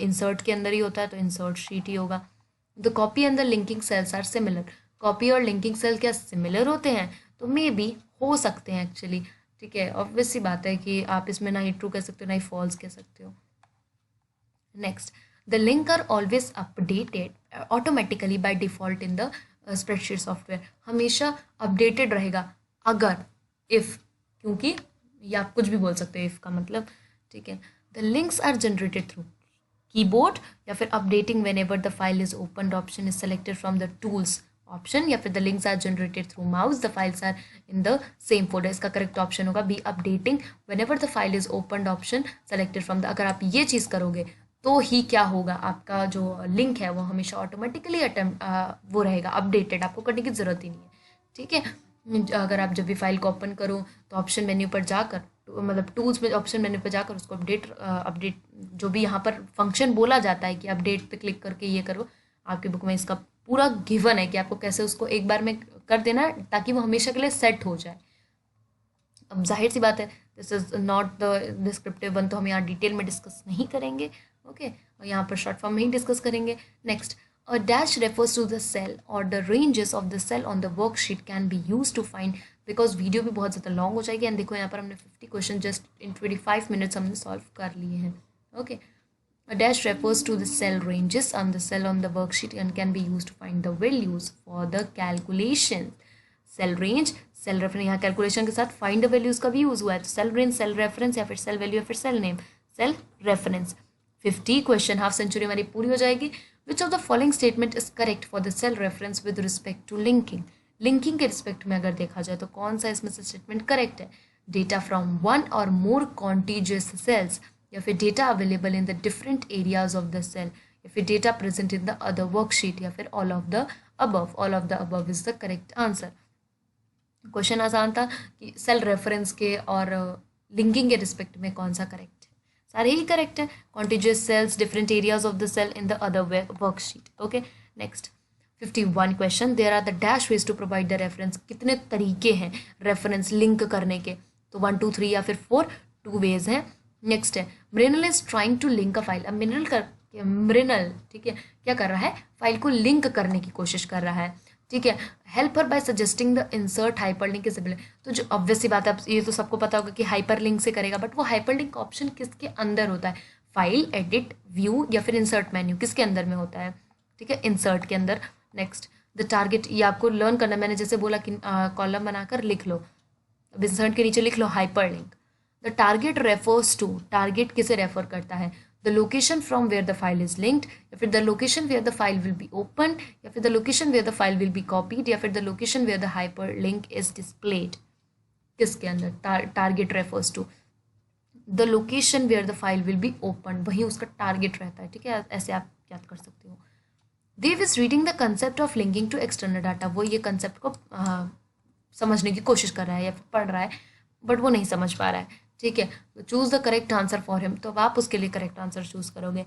इंसर्ट के अंदर ही होता है, तो इंसर्ट शीट ही होगा। The copy and the linking cells are similar, copy और लिंकिंग सेल क्या सिमिलर होते हैं, तो मे बी हो सकते हैं एक्चुअली, ठीक है। ऑब्वियस सी बात है कि आप इसमें ना ही ट्रू कह सकते हो ना ही फॉल्स कह सकते हो। Next, the link are always updated automatically by default in the spreadsheet software, हमेशा अपडेटेड रहेगा अगर, इफ, क्योंकि, या आप कुछ भी बोल सकते हो इफ का मतलब, ठीक है। The links are generated through keyboard या फिर updating whenever the file is open option is selected from the tools option, या फिर the links are generated through mouse, the files are in the same folder, इसका correct option होगा B, updating whenever the file is open option selected from the, अगर आप ये चीज़ करोगे तो ही क्या होगा, आपका जो लिंक है वो हमेशा ऑटोमेटिकली वो रहेगा अपडेटेड, आपको करने की ज़रूरत ही नहीं है, ठीक है। अगर आप जब भी फाइल को ओपन करो तो ऑप्शन मेन्यू पर जाकर, मतलब टूल्स में ऑप्शन मेन्यू पर जाकर उसको अपडेट जो भी यहाँ पर फंक्शन बोला जाता है कि अपडेट पे क्लिक करके ये करो, आपकी बुक में इसका पूरा गिवन है कि आपको कैसे उसको एक बार में कर देना है ताकि वो हमेशा के लिए सेट हो जाए। अब जाहिर सी बात है, this is not the descriptive one, तो हम यहाँ डिटेल में डिस्कस नहीं करेंगे, ओके, और यहाँ पर शॉर्ट फॉर्म में ही डिस्कस करेंगे। Next, a dash refers to the cell or the ranges of the cell on the worksheet can be used to find, because video भी बहुत ज़्यादा लॉन्ग हो जाएगी। एंड देखो यहाँ पर हमने 50 क्वेश्चन जस्ट इन 25 मिनट्स हमने सॉल्व कर लिए हैं, okay. A dash refers to the cell ranges on the cell on the worksheet and can be used to find the values for the calculation. Cell range, cell reference, यहाँ calculation के साथ find the values का भी use हुआ है, तो cell range, cell reference या फिर cell value या फिर cell name, cell reference। 50 question, half century हमारी पूरी हो जाएगी। Which of the following statement is correct for the cell reference with respect to linking? Linking के रिस्पेक्ट में अगर देखा जाए तो कौन सा इसमें से स्टेटमेंट करेक्ट है। डेटा फ्रॉम वन और मोर कॉन्टीजियस सेल्स, या फिर data available in the different areas of the cell, या फिर data present in the other worksheet, या फिर all of the above. All of the above is the correct answer. Question आसान था कि cell reference के और लिंकिंग के रिस्पेक्ट में कौन सा करेक्ट है, सारे ही करेक्ट है। Contiguous cells, different areas of the cell in the other worksheet, okay. Next, 51 question, there are the dash ways to provide the reference, कितने तरीके हैं रेफरेंस लिंक करने के, तो 1 2 3 या फिर 4 2 वेज हैं। नेक्स्ट है, Mrinal is trying to link a file, अब मृणाल, ठीक है, क्या कर रहा है, फाइल को लिंक करने की कोशिश कर रहा है, ठीक है। Help her by suggesting the insert hyper link is available, तो जो ऑब्वियस सी बात है, ये तो सबको पता होगा कि हाइपर लिंक से करेगा, बट वो हाइपर लिंक ऑप्शन किसके अंदर होता है, फाइल, एडिट, व्यू या फिर इंसर्ट मेन्यू, किसके अंदर में होता है, ठीक है, इंसर्ट के अंदर। नेक्स्ट, द टारगेट, ये आपको लर्न करना, मैंने जैसे बोला कि कॉलम बनाकर लिख लो, अब इंसर्ट के नीचे लिख लो hyperlink. The target refers to, target किसे रेफर करता है, the location from where the file is linked, या फिर the location where the file will be open, या फिर the location where the file will be copied, या फिर the location where the hyperlink is displayed. किसके अंदर? Target refers to the location where the file will be open, वहीं उसका target रहता है। ठीक है, ऐसे आप याद कर सकते हो। Dev is reading the concept of linking to external data, वो ये कंसेप्ट को समझने की कोशिश कर रहा है या फिर पढ़ रहा है, बट वो नहीं समझ पा रहा है। ठीक है, तो choose the correct answer for him, तो अब आप उसके लिए करेक्ट आंसर चूज करोगे।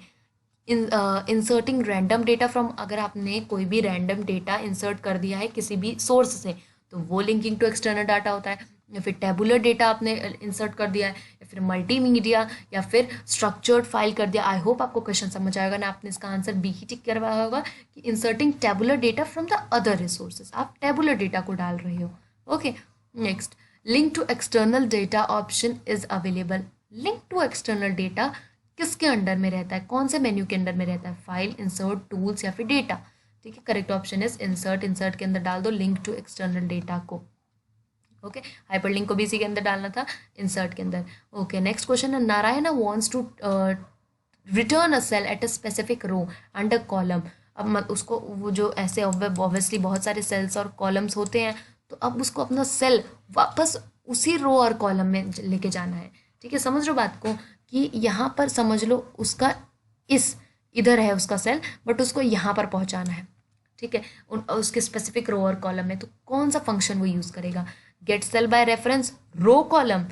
इंसर्टिंग रैंडम डेटा फ्रॉम, अगर आपने कोई भी रैंडम डेटा इंसर्ट कर दिया है किसी भी सोर्स से, तो वो लिंकिंग टू एक्सटर्नल डाटा होता है। या फिर टेबुलर डेटा आपने इंसर्ट कर दिया है, या फिर मल्टीमीडिया, या फिर स्ट्रक्चर्ड फाइल कर दिया। आई होप आपको क्वेश्चन समझ आएगा ना, आपने इसका आंसर बी ही टिक करवाया होगा कि inserting tabular data from the other resources, आप टेबुलर डेटा को डाल रहे हो। Okay, next, link to external data option is available. Link to external data किसके अंडर में रहता है, कौन से मेन्यू के अंडर में रहता है? फाइल, इंसर्ट, टूल्स या फिर डेटा। ठीक है, correct option is insert. Insert के अंदर डाल दो लिंक टू एक्सटर्नल डेटा को। ओके, हाइपर लिंक को भी इसी के अंदर डालना था, इंसर्ट के अंदर। ओके, नेक्स्ट क्वेश्चन है, Narayana wants to return a cell at a specific row under column. अब उसको वो जो ऐसे ऑब्वियसली बहुत सारे सेल्स और कॉलम्स होते हैं, तो अब उसको अपना सेल वापस उसी रो और कॉलम में लेके जाना है। ठीक है, समझ लो बात को, कि यहाँ पर समझ लो उसका इधर है उसका सेल, बट उसको यहाँ पर पहुँचाना है। ठीक है, उसके स्पेसिफिक रो और कॉलम में, तो कौन सा फंक्शन वो यूज़ करेगा? Get cell by reference row column,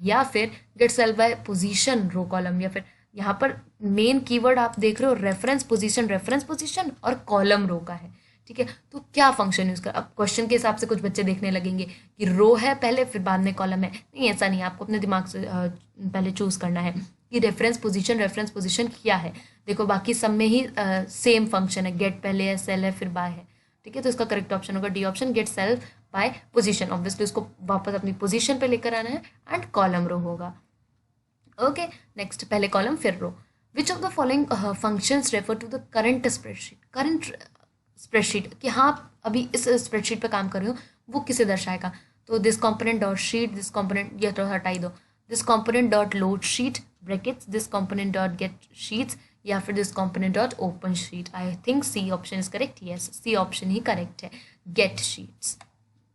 या फिर get cell by position row column, या फिर यहाँ पर मेन कीवर्ड आप देख रहे हो रेफरेंस पोजीशन और कॉलम रो का है। ठीक है, तो क्या फंक्शन यूज़ कर, अब क्वेश्चन के हिसाब से कुछ बच्चे देखने लगेंगे कि रो है पहले फिर बाद में कॉलम है। नहीं, ऐसा नहीं है, आपको अपने दिमाग से पहले चूज़ करना है कि रेफरेंस पोजीशन क्या है। देखो बाकी सब में ही सेम फंक्शन है, गेट पहले है, सेल है, फिर बाय है। ठीक है, तो इसका करेक्ट ऑप्शन होगा D option, get cell by position. Obviously उसको वापस अपनी पोजीशन पे लेकर आना है, एंड कॉलम रो होगा। ओके, नेक्स्ट, पहले कॉलम फिर row. Which of the following functions refer to the current spreadsheet, कि हाँ अभी इस स्प्रेडशीट पे काम कर रही हूँ, वो किसे दर्शाएगा? तो this component dot sheet, this component, ये तो हटाई दो, this component dot load sheet brackets, this component dot get sheets, या फिर this component dot open sheet. I think C option is correct. Yes, C option ही correct है, get sheets.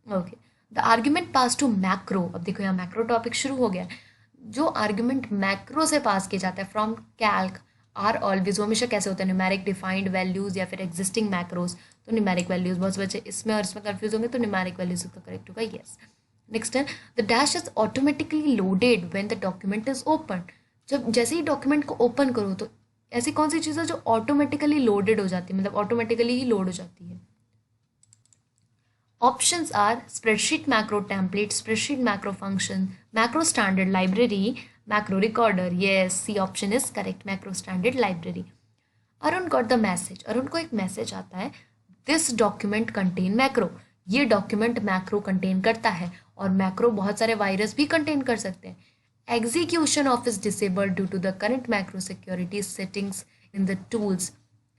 Okay, the argument pass to macro, अब देखो यहाँ macro topic शुरू हो गया। जो आर्ग्यूमेंट मैक्रो से पास किया जाता है फ्रॉम कैल्क आर ऑलवेज, वो हमेशा कैसे होता है? न्यूमेरिक डिफाइंड वैल्यूज या फिर एग्जिस्टिंग मैक्रोज। तो न्यूमेरिक वैल्यूज, बहुत से बच्चे इसमें और इसमें कंफ्यूज होंगे, तो न्यूमेरिक वैल्यूज का करेक्ट होगा। यस, नेक्स्ट है, the dash is automatically loaded when the document is open. जब जैसे ही डॉक्यूमेंट को ओपन करो, तो ऐसी कौन सी चीज़ है जो ऑटोमेटिकली लोडेड हो जाती है, मतलब ऑटोमेटिकली ही लोड हो जाती है? Options are spreadsheet macro template, spreadsheet macro function, macro standard library, macro recorder. Yes, C option is correct, macro standard library. Arun got the message, Arun को एक मैसेज आता है, दिस डॉक्यूमेंट कंटेन मैक्रो, ये document macro contain करता है, और macro बहुत सारे वायरस भी कंटेन कर सकते हैं। Execution of is disabled due to the current macro security settings in the tools.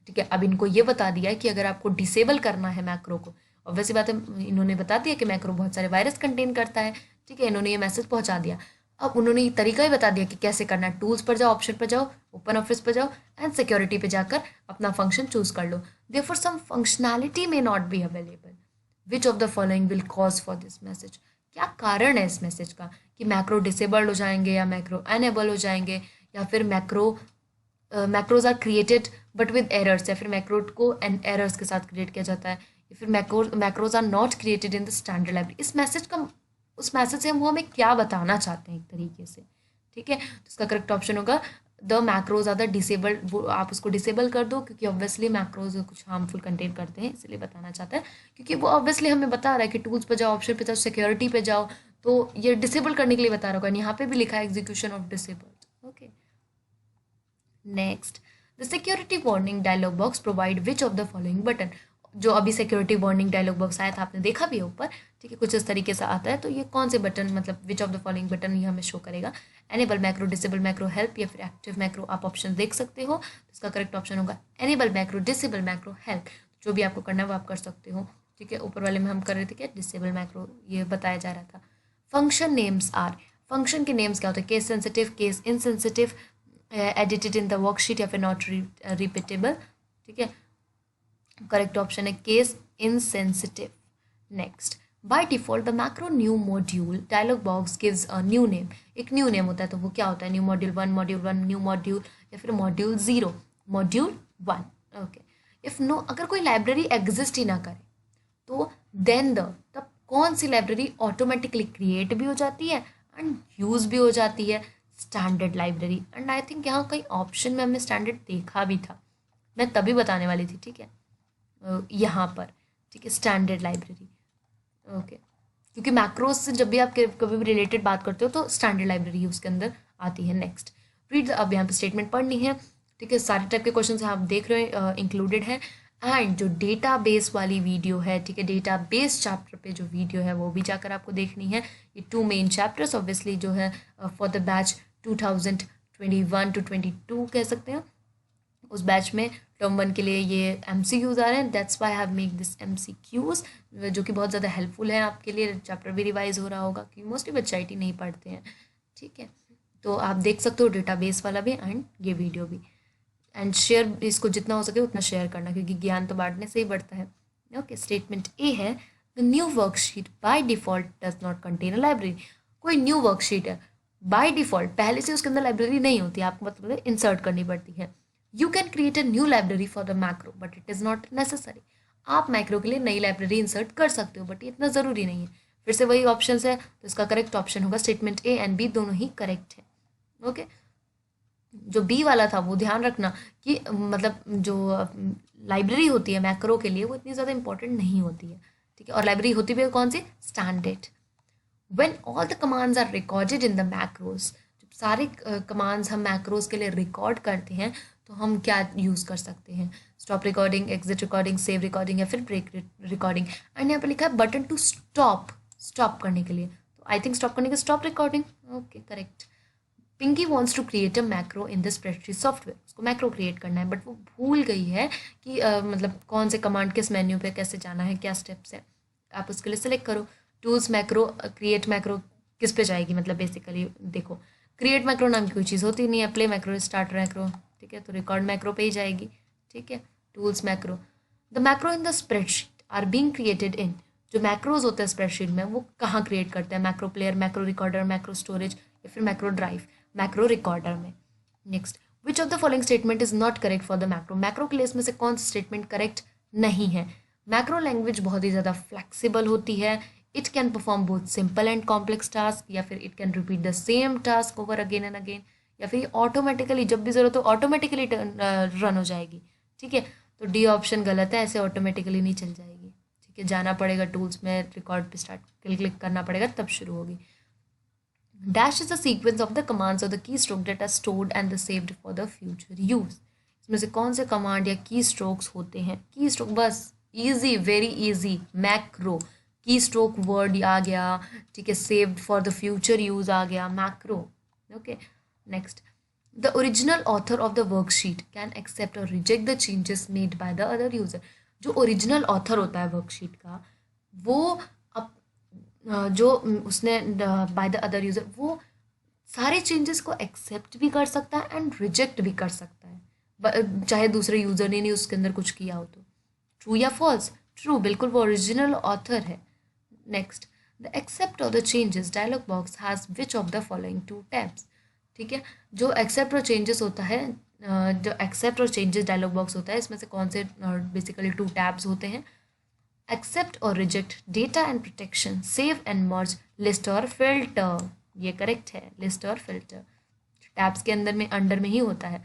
ठीक है, अब इनको ये बता दिया है कि अगर आपको डिसेबल करना है मैक्रो को, और वैसी बात है, इन्होंने बता दिया कि मैक्रो बहुत सारे वायरस कंटेन करता है। ठीक है, इन्होंने ये मैसेज पहुंचा दिया। अब उन्होंने ये तरीका ही बता दिया कि कैसे करना है। टूल्स पर जाओ, ऑप्शन पर जाओ, ओपन ऑफिस पर जाओ, एंड सिक्योरिटी पे जाकर अपना फंक्शन चूज कर लो। Therefore some functionality may not be available. Which of the following will cause for this message, क्या कारण है इस मैसेज का कि मैक्रो डिसेबल्ड हो जाएंगे या मैक्रो अनेबल हो जाएंगे, या फिर macros are created but with errors, या फिर मैक्रो को एरर्स के साथ क्रिएट किया जाता है, या फिर macros are not created in the standard library. उस मैसेज से हम वो हमें क्या बताना चाहते हैं एक तरीके से। ठीक है, तो इसका करेक्ट ऑप्शन होगा the macros are the disabled, वो आप उसको डिसेबल कर दो, क्योंकि ऑब्वियसली मैक्रोज कुछ हार्मफुल कंटेंट करते हैं, इसलिए बताना चाहता है, क्योंकि वो ऑब्वियसली हमें बता रहा है कि टूल्स पे जाओ, ऑप्शन पे जाओ, सिक्योरिटी पे जाओ, तो ये डिसेबल करने के लिए बता रहा होगा। यहाँ पे भी लिखा है execution of disabled. Okay, next, the security warning dialog box provide which of the following button. जो अभी सिक्योरिटी वार्निंग डायलॉग बॉक्स आया था, आपने देखा भी है ऊपर। ठीक है, कुछ इस तरीके से आता है, तो ये कौन से बटन, मतलब विच ऑफ द फॉलोइंग बटन ये हमें शो करेगा? Enable macro, disable macro, help, या फिर एक्टिव मैक्रो। आप ऑप्शन देख सकते हो, तो इसका करेक्ट ऑप्शन होगा enable macro, disable macro, help. जो भी आपको करना है वो आप कर सकते हो। ठीक है, ऊपर वाले में हम कर रहे थे क्या, डिसेबल मैक्रो ये बताया जा रहा था। फंक्शन नेम्स आर, फंक्शन के नेम्स क्या होते हैं? Case sensitive, case insensitive, edited in the worksheet या फिर नॉट रिपीटेबल, ठीक है। करेक्ट ऑप्शन है case insensitive. Next, by default the macro new module dialog box gives a new name. एक न्यू नेम होता है, तो वो क्या होता है? न्यू मॉड्यूल 1, न्यू मॉड्यूल या फिर module 0, module 1। Okay, if no, अगर कोई लाइब्रेरी एग्जिस्ट ही ना करे तो देन तब कौन सी लाइब्रेरी ऑटोमेटिकली क्रिएट भी हो जाती है एंड यूज भी हो जाती है? Standard library. And I think यहाँ कहीं ऑप्शन में हमने स्टैंडर्ड देखा भी था, मैं तभी बताने वाली थी, ठीक है, यहाँ पर, ठीक है, स्टैंडर्ड लाइब्रेरी। ओके, क्योंकि मैक्रोज से जब भी आप कभी भी रिलेटेड बात करते हो तो स्टैंडर्ड लाइब्रेरी उसके अंदर आती है। नेक्स्ट, रीड, अब यहाँ पे स्टेटमेंट पढ़नी है, ठीक है, सारे टाइप के क्वेश्चन आप देख रहे हैं इंक्लूडेड है। एंड जो डेटाबेस वाली वीडियो है, ठीक है, डेटाबेस चैप्टर पे जो वीडियो है वो भी जाकर आपको देखनी है। ये 2 मेन चैप्टर्स ऑब्वियसली जो है फॉर द बैच 2021 to 22 कह सकते हैं, उस बैच में टर्म 1 के लिए ये MCQs आ रहे हैं। That's why have make this MCQs, जो कि बहुत ज़्यादा हेल्पफुल है आपके लिए। चैप्टर भी रिवाइज हो रहा होगा क्योंकि मोस्टली बच्चे IT नहीं पढ़ते हैं, ठीक है, तो आप देख सकते हो डेटाबेस वाला भी एंड ये वीडियो भी। एंड शेयर, इसको जितना हो सके उतना शेयर करना, क्योंकि ज्ञान तो बांटने से ही बढ़ता है। ओके, स्टेटमेंट ए है, the new worksheet by default does not contain a library. कोई न्यू वर्कशीट है, बाय डिफॉल्ट पहले से उसके अंदर लाइब्रेरी नहीं होती, आपको मतलब इंसर्ट करनी पड़ती है। You can create a new library for the macro but it is not necessary. आप मैक्रो के लिए नई लाइब्रेरी इंसर्ट कर सकते हो बट ये इतना ज़रूरी नहीं है। फिर से वही ऑप्शन है, तो इसका करेक्ट ऑप्शन होगा स्टेटमेंट ए एंड बी दोनों ही करेक्ट है। ओके, जो बी वाला था वो ध्यान रखना कि मतलब जो लाइब्रेरी होती है मैक्रो के लिए वो इतनी ज़्यादा इंपॉर्टेंट नहीं होती है, ठीक है, और लाइब्रेरी होती भी है कौन सी? Standard. When all the commands are recorded in the macros, जब सारे कमांड्स हम मैक्रोज के लिए रिकॉर्ड करते हैं तो हम क्या यूज़ कर सकते हैं? Stop recording, exit recording, save recording या फिर ब्रेक रिकॉर्डिंग। एंड यहाँ पे लिखा है बटन टू स्टॉप, स्टॉप करने के लिए, तो आई थिंक स्टॉप करने के stop recording. Okay, correct. Pinky wants to create a macro in the spreadsheet software, उसको मैक्रो क्रिएट करना है बट वो भूल गई है कि मतलब कौन से कमांड किस मेन्यू पे कैसे जाना है, क्या स्टेप्स है। आप उसके लिए सेलेक्ट करो टूल्स मैक्रो, क्रिएट मैक्रो किस पे जाएगी? मतलब बेसिकली देखो, क्रिएट मैक्रो नाम की कोई चीज़ होती नहीं है, प्ले मैक्रो, स्टार्ट मैक्रो, ठीक है, तो रिकॉर्ड मैक्रो पे ही जाएगी, ठीक है, tools macro. The macro in the spreadsheet are being created in, जो मैक्रोज होते हैं स्प्रेडशीट में वो कहाँ क्रिएट करते हैं? Macro player, macro recorder, macro storage या फिर मैक्रो ड्राइव? मैक्रो रिकॉर्डर में। Next, which of the following statement is not correct for the macro? Macro के लिए इसमें से कौन सा स्टेटमेंट करेक्ट नहीं है? मैक्रो लैंग्वेज बहुत ही ज़्यादा फ्लेक्सिबल होती है, it can perform both simple and complex task, या फिर it can repeat the same task over again and again, या फिर ऑटोमेटिकली जब भी ज़रूरत हो ऑटोमेटिकली रन हो जाएगी, ठीक है, तो डी ऑप्शन गलत है, ऐसे ऑटोमेटिकली नहीं चल जाएगी, ठीक है, जाना पड़ेगा टूल्स में, रिकॉर्ड पे स्टार्ट क्लिक करना पड़ेगा तब शुरू होगी। Dash is a sequence of the commands or the keystroke that are stored and saved for the future use. इसमें से कौन से कमांड या की स्ट्रोक्स होते हैं? की स्ट्रोक बस easy, very easy, macro. Key stroke word आ गया, ठीक है, saved for the future use आ गया, macro. Okay, next, the original author of the worksheet can accept और reject the changes made by the other user. जो original author होता है वर्कशीट का, वो जो उसने बाय द अदर यूज़र, वो सारे चेंजेस को एक्सेप्ट भी कर सकता है एंड रिजेक्ट भी कर सकता है, चाहे दूसरे यूज़र ने नहीं उसके अंदर कुछ किया हो तो। ट्रू या फॉल्स? ट्रू, बिल्कुल वो ओरिजिनल ऑथर है। नेक्स्ट, द एक्सेप्ट और the changes dialog box has which of the following 2 tabs? ठीक है, जो एक्सेप्ट और चेंजेस होता है, जो एक्सेप्ट और चेंजेस डायलॉग बॉक्स होता है, इसमें से कौन से बेसिकली 2 टैब्स होते हैं? एक्सेप्ट और reject, data and protection, save and merge, list और फिल्टर। ये करेक्ट है, लिस्ट और फिल्टर टैब्स के अंदर में अंडर में ही होता है।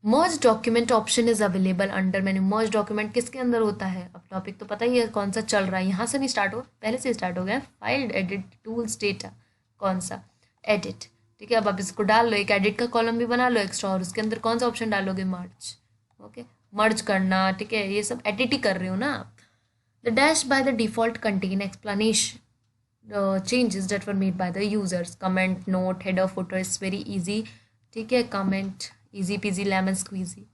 Merge document option is available under menu. Merge document किसके अंदर होता है? अब टॉपिक तो पता ही है कौन सा चल रहा है, यहाँ से नहीं स्टार्ट हो, पहले से स्टार्ट हो गया। फाइल, एडिट, टूल्स, डेटा, कौन सा? एडिट, ठीक है, अब आप इसको डाल लो, एक एडिट का कॉलम भी बना लो एक्स्ट्रा, और उसके अंदर कौन सा ऑप्शन डालोगे? मर्ज। ओके, मर्ज करना, ठीक है, ये सब एडिट ही कर रहे हो ना आप। The dash by the default contain explanation changes that were made by the users. Comment, note, header, footer is very easy, ठीक है, comment, easy peasy lemon squeezy.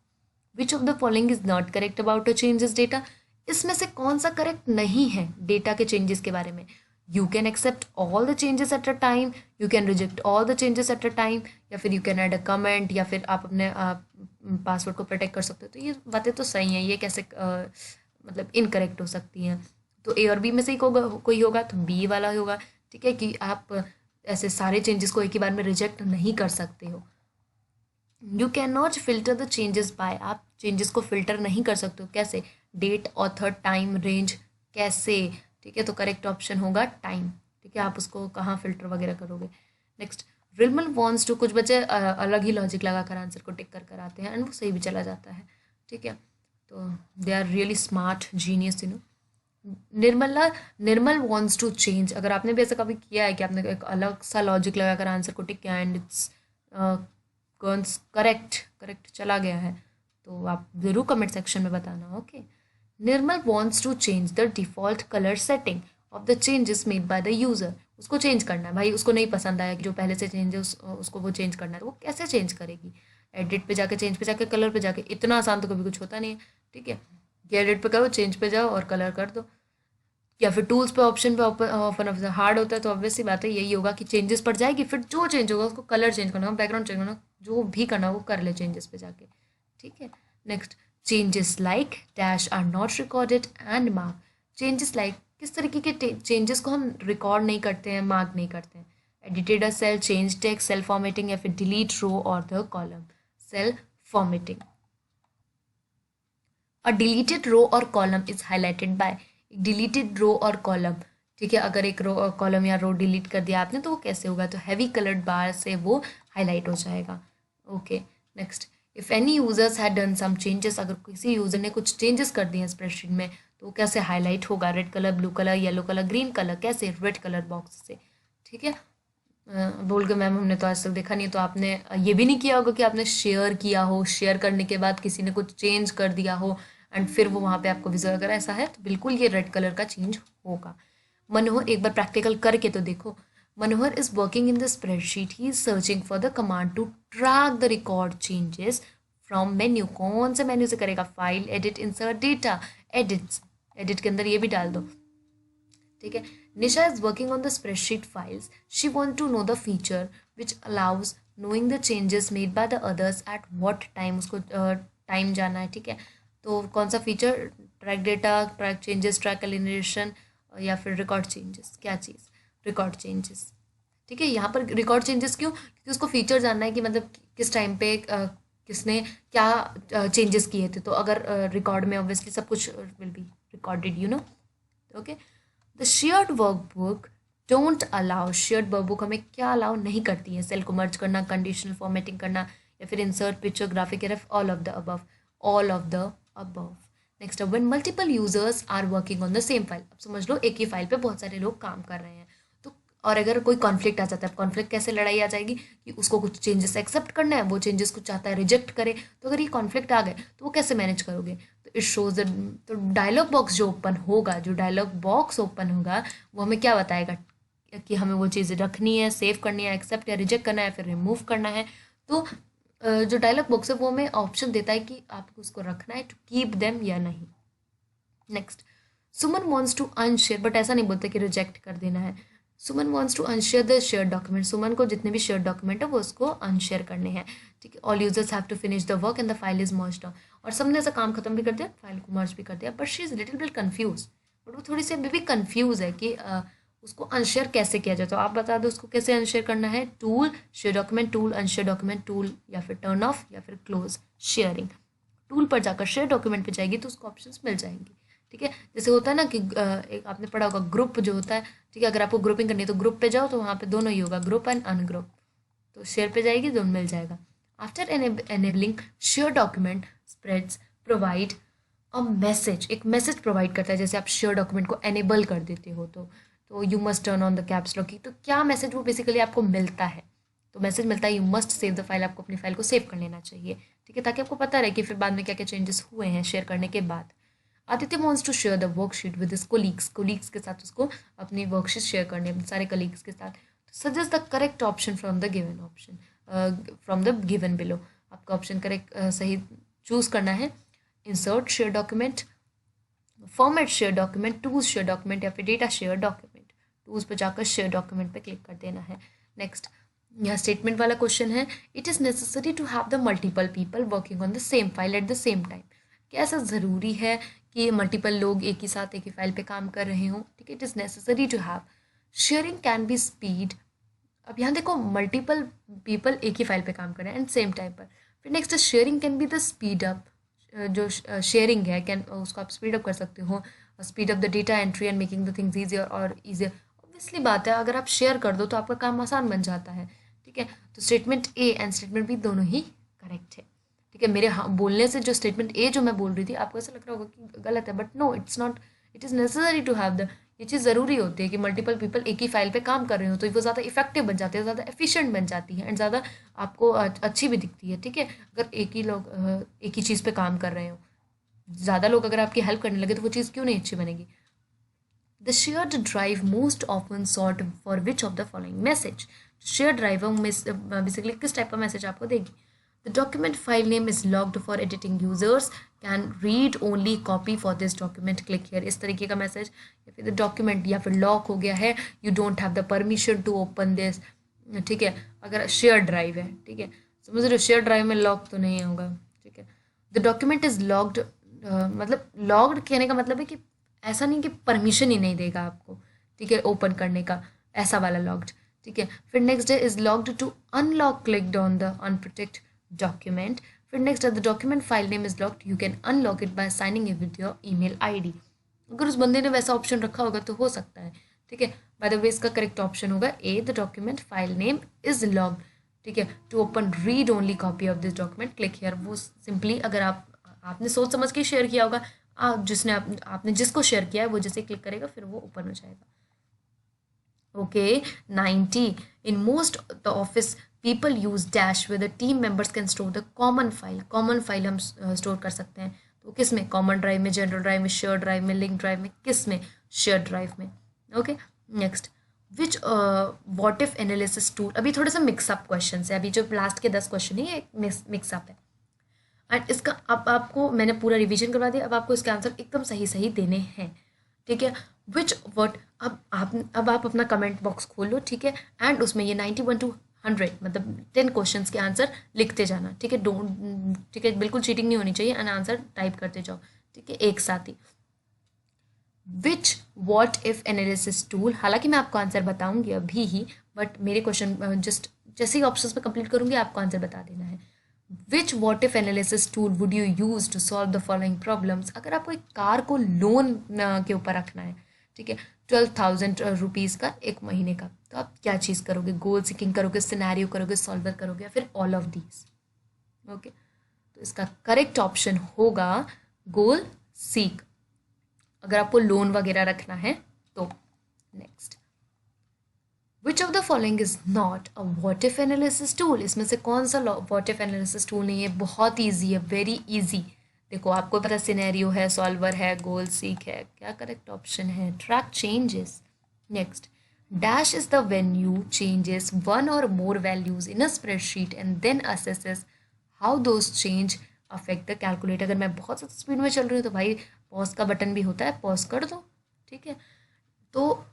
Which of the following is not correct about a changes data? इसमें से कौन सा correct नहीं है data के changes के बारे में? You can accept all the changes at a time, you can reject all the changes at a time, या फिर you can add a comment, या फिर आप अपने पासवर्ड को प्रोटेक्ट कर सकते हो। तो ये बातें तो सही हैं, ये कैसे मतलब इनकरेक्ट हो सकती हैं। तो ए और बी में से ही कोई होगा तो बी वाला होगा, ठीक है, कि आप ऐसे सारे चेंजेस को एक ही बार में रिजेक्ट नहीं कर सकते हो। You can not filter the changes by, आप चेंजेस को फिल्टर नहीं कर सकते हो। कैसे? डेट, ऑथर, टाइम, रेंज, कैसे? ठीक है, तो करेक्ट ऑप्शन होगा टाइम। ठीक है, आप उसको कहाँ फिल्टर वगैरह करोगे। नेक्स्ट, रिलमन वॉन्ट्स टू, कुछ बच्चे अलग ही लॉजिक लगा कर आंसर को टिक कर आते हैं एंड वो सही भी चला जाता है। ठीक है, तो they are really smart genius, Nirmala, Nirmal wants to change, अगर आपने भी ऐसा कभी किया है कि आपने एक अलग सा लॉजिक लगाकर आंसर को टिक किया एंड इट्स करेक्ट करेक्ट चला गया है, तो आप ज़रूर कमेंट सेक्शन में बताना। Okay, Nirmal wants to change the default colour setting of the changes made by the user, उसको चेंज करना है भाई, उसको नहीं पसंद आया कि जो पहले से चेंज है उसको वो चेंज करना है, तो वो कैसे चेंज करेगी? एडिट पे जाके, चेंज पे जाके, कलर पे जाके, इतना आसान तो कभी कुछ होता नहीं है। ठीक है, कि एडिट पे करो, चेंज पे जाओ और कलर कर दो, या फिर टूल्स पे ऑप्शन पे ओपन ऑफ हार्ड होता है, तो ऑब्वियस सी बात है यही होगा कि चेंजेस पड़ जाएगी, फिर जो चेंज होगा उसको कलर चेंज करना, बैकग्राउंड चेंज करना, जो भी करना वो कर ले चेंजेस पे जाके। ठीक है, next, changes like dash are not recorded and mark, changes like किस तरीके के चेंजेस को हम रिकॉर्ड नहीं करते हैं, मार्क नहीं करते हैं? Edited a cell, change text, cell formatting, या फिर डिलीट रो और the column. Cell formatting, a deleted row और column is highlighted by, deleted row और कॉलम, ठीक है, अगर एक रो कॉलम या रो डिलीट कर दिया आपने तो वो कैसे होगा? तो हैवी कलर्ड बार से वो हाईलाइट हो जाएगा। Okay, next, if any users had done some changes, अगर किसी यूजर ने कुछ चेंजेस कर दिए स्प्रेडशीट में तो वो कैसे हाईलाइट होगा? Red colour, blue colour, yellow colour, green colour, कैसे? रेड कलर बॉक्स से। ठीक है, बोल के मैम हमने तो आज तक देखा नहीं, तो आपने ये भी नहीं किया होगा कि आपने शेयर किया हो, शेयर करने के बाद किसी ने कुछ चेंज कर दिया हो एंड फिर वो वहाँ पे आपको विजिबल, अगर ऐसा है तो बिल्कुल ये रेड कलर का चेंज होगा। मनोहर, एक बार प्रैक्टिकल करके तो देखो। Manohar is working in the spreadsheet, he is searching for the command to track the record changes from menu, कौन से मेन्यू से करेगा? File, edit, insert, data, edits, edit के अंदर ये भी डाल दो। ठीक है, Nisha is working on the spreadsheet files, she want to know the feature which allows knowing the changes made by the others at what time, उसको टाइम जाना है। ठीक है, तो कौन सा feature? Track data, track changes, track elimination, या फिर रिकॉर्ड चेंजेस, क्या चीज़? Record changes. ठीक है, यहाँ पर रिकॉर्ड चेंजेस क्यों? क्योंकि उसको फीचर जानना है कि मतलब किस टाइम पे किसने क्या चेंजेस किए थे, तो अगर रिकॉर्ड में ऑब्वियसली सब कुछ will be recorded, okay. The shared workbook don't allow, shared workbook हमें क्या अलाउ नहीं करती है? सेल को मर्ज करना, कंडीशनल फॉर्मेटिंग करना, या फिर इंसर्ट पिक्चर, ग्राफिक, या all of the above, all of the above. Next, when multiple users are working on the same file, अब समझ लो एक ही फाइल पे बहुत सारे लोग काम कर रहे हैं, तो और अगर कोई कॉन्फ्लिक्ट आ जाता है, कॉन्फ्लिक्ट कैसे लड़ाई आ जाएगी कि उसको कुछ चेंजेस एक्सेप्ट करना है, वो चेंजेस को चाहता है रिजेक्ट करे, तो अगर ये कॉन्फ्लिक्ट आ गए तो वो कैसे मैनेज करोगे? तो इट शोज तो डायलॉग बॉक्स जो ओपन होगा, जो डायलॉग बॉक्स ओपन होगा वो हमें क्या बताएगा कि हमें वो चीज़ रखनी है, सेव करनी है, एक्सेप्ट या रिजेक्ट करना है, फिर रिमूव करना है। तो जो डायलॉग बॉक्स है वो हमें ऑप्शन देता है कि आपको उसको रखना है, टू कीप देम या नहीं। Next, Suman wants to unshare, but ऐसा नहीं बोलते कि रिजेक्ट कर देना है। Suman wants to unshare the share document, Suman को जितने भी शेयर डॉक्यूमेंट है वो उसको अनशेयर करने हैं। ठीक है, all users have to finish the work and the file is merged down, और सबने ऐसा काम खत्म भी कर दिया, फाइल को मर्ज भी कर दिया, but she is little bit confuse, but वो थोड़ी सी अभी भी कन्फ्यूज है कि उसको अनशेयर कैसे किया जाए। तो आप बता दो उसको कैसे अनशेयर करना है? Tool, share document, tool, unshare document, tool, या फिर टर्न ऑफ, या फिर क्लोज शेयरिंग। टूल पर जाकर शेयर डॉक्यूमेंट पे जाएगी तो उसको ऑप्शंस मिल जाएंगी। ठीक है, जैसे होता है ना कि एक आपने पढ़ा होगा ग्रुप जो होता है, ठीक है, अगर आपको ग्रुपिंग करनी है तो ग्रुप पे जाओ तो वहाँ पे दोनों ही होगा, ग्रुप एंड अनग्रुप, तो शेयर पे जाएगी तो मिल जाएगा। After enabling share document, spreads provide a message, एक मैसेज प्रोवाइड करता है, जैसे आप शेयर डॉक्यूमेंट को एनेबल कर देते हो तो you must turn on the caps lock की, तो क्या मैसेज वो बेसिकली आपको मिलता है? तो मैसेज मिलता है you must save the file, आपको अपनी फाइल को सेव कर लेना चाहिए। ठीक है, ताकि आपको पता रहे कि फिर बाद में क्या क्या चेंजेस हुए हैं शेयर करने के बाद। Aditya wants to share the worksheet with his colleagues, colleagues के साथ उसको अपनी वर्कशीट शेयर करनी है सारे कलीग्स के साथ। Suggest the correct option from the given option, from the given below, आपका ऑप्शन करेक्ट सही चूज करना है। Insert share document, format share document, tools share document, या फिर डेटा शेयर डॉक्यूमेंट। तो उस पर जाकर शेयर डॉक्यूमेंट पे क्लिक कर देना है। नेक्स्ट, यह स्टेटमेंट वाला क्वेश्चन है, it is necessary to have the multiple people working on the same file at the same time. क्या ऐसा ज़रूरी है कि मल्टीपल लोग एक ही साथ एक ही फाइल पे काम कर रहे हों? ठीक है, it is necessary to have. Sharing can be speed, अब यहाँ देखो मल्टीपल पीपल एक ही फाइल पे काम कर रहे हैं एंड सेम टाइम पर। फिर next, sharing can be the speed up, जो शेयरिंग है कैन उसको आप स्पीड अप कर सकते हो, speed up the data entry and making the things easier और ईजियर। ऑब्वियसली बात है, अगर आप शेयर कर दो तो आपका काम आसान बन जाता है। ठीक है, तो statement A and statement B दोनों ही करेक्ट है। ठीक है, मेरे बोलने से जो स्टेटमेंट ए जो मैं बोल रही थी आपको ऐसा लग रहा होगा कि गलत है, but no, it's not, it is necessary to have the, ये चीज़ ज़रूरी होती है कि मल्टीपल पीपल एक ही फाइल पे काम कर रहे हो तो वो ज़्यादा इफेक्टिव बन जाती है, ज़्यादा एफिशिएंट बन जाती है एंड ज़्यादा आपको अच्छी भी दिखती है। ठीक है, अगर एक ही लोग एक ही चीज़ पे काम कर रहे हो, ज़्यादा लोग अगर आपकी हेल्प करने लगे तो वो चीज़ क्यों नहीं अच्छी बनेगी। The shared drive most often sort for which of the following message. Share drive basically किस टाइप का मैसेज आपको देगी। The document file name is logged for editing. Users can read only copy for this document. Click here. इस तरीके का message, या फिर document या फिर लॉक हो गया है, you don't have the permission to open this. ठीक है, अगर शेयर ड्राइव है, ठीक है, समझ रहे हो, शेयर ड्राइव में लॉक तो नहीं होगा। ठीक है, द डॉक्यूमेंट इज लॉक्ड, मतलब लॉक्ड कहने का मतलब है कि ऐसा नहीं कि परमिशन ही नहीं देगा आपको, ठीक है, ओपन करने का, ऐसा वाला लॉक्ड। ठीक है, फिर next is locked to unlock, clicked on the unprotect document. फिर next the document file name is locked, you can unlock it by signing in with your email ID. अगर उस बंदे ने वैसा ऑप्शन रखा होगा तो हो सकता है। ठीक है, बाय द वे इसका करेक्ट ऑप्शन होगा A, the document file name is locked. ठीक है, to open read only copy of this document, click here. वो सिंपली अगर आपने सोच समझ के शेयर किया होगा, आपने जिसको शेयर किया है वो जैसे क्लिक करेगा फिर वो ओपन हो जाएगा। Okay, 90, in most the office people use dash with the team members can store the common file. Common file हम स्टोर कर सकते हैं तो किस में, कॉमन ड्राइव में, जनरल ड्राइव में, शेयर ड्राइव में, लिंक ड्राइव में, किस में, शेयर ड्राइव में। Okay, next, which what if analysis tool. अभी थोड़ा सा मिक्सअप क्वेश्चन है, अभी जो लास्ट के 10 क्वेश्चन है ये मिक्सअप है एंड इसका अब आपको मैंने पूरा रिवीजन करवा दिया, अब आपको इसके आंसर एकदम सही सही देने हैं। ठीक है, विच वर्ड, अब आप अपना कमेंट बॉक्स खोल लो। ठीक है, एंड उसमें ये 91 to 100 मतलब 10 क्वेश्चंस के आंसर लिखते जाना। ठीक है, डोंट, ठीक है, बिल्कुल चीटिंग नहीं होनी चाहिए एंड आंसर टाइप करते जाओ। ठीक है, एक साथ ही। Which what if analysis tool, हालांकि मैं आपको आंसर बताऊंगी अभी ही, बट मेरे क्वेश्चन जस्ट जैसे ही ऑप्शंस पे कंप्लीट करूंगी आपको आंसर बता देना है। Which what if analysis tool would you use to solve the following problems. अगर आपको एक कार को लोन के ऊपर रखना है, ठीक है, 12,000 रुपीज़ का एक महीने का, तो आप क्या चीज़ करोगे, गोल सीकिंग करोगे, सिनेरियो करोगे, सॉल्वर करोगे, या फिर ऑल ऑफ दीज। ओके, तो इसका करेक्ट ऑप्शन होगा गोल सीक, अगर आपको लोन वगैरह रखना है तो। Next, which of the following is not a what if analysis tool. इसमें से कौन सा व्हाट इफ एनालिसिस टूल नहीं है, बहुत ईजी है, वेरी ईजी। देखो आपको पता सिनेरियो है, सॉल्वर है, गोल सीक है, क्या करेक्ट ऑप्शन है, track changes. Next, dash is the when you changes one और more values in a spreadsheet and then assesses how those change affect the calculator. अगर मैं बहुत ज़्यादा स्पीड में चल रही हूँ तो भाई पॉज का बटन भी होता है, पॉज कर दो। ठीक है, तो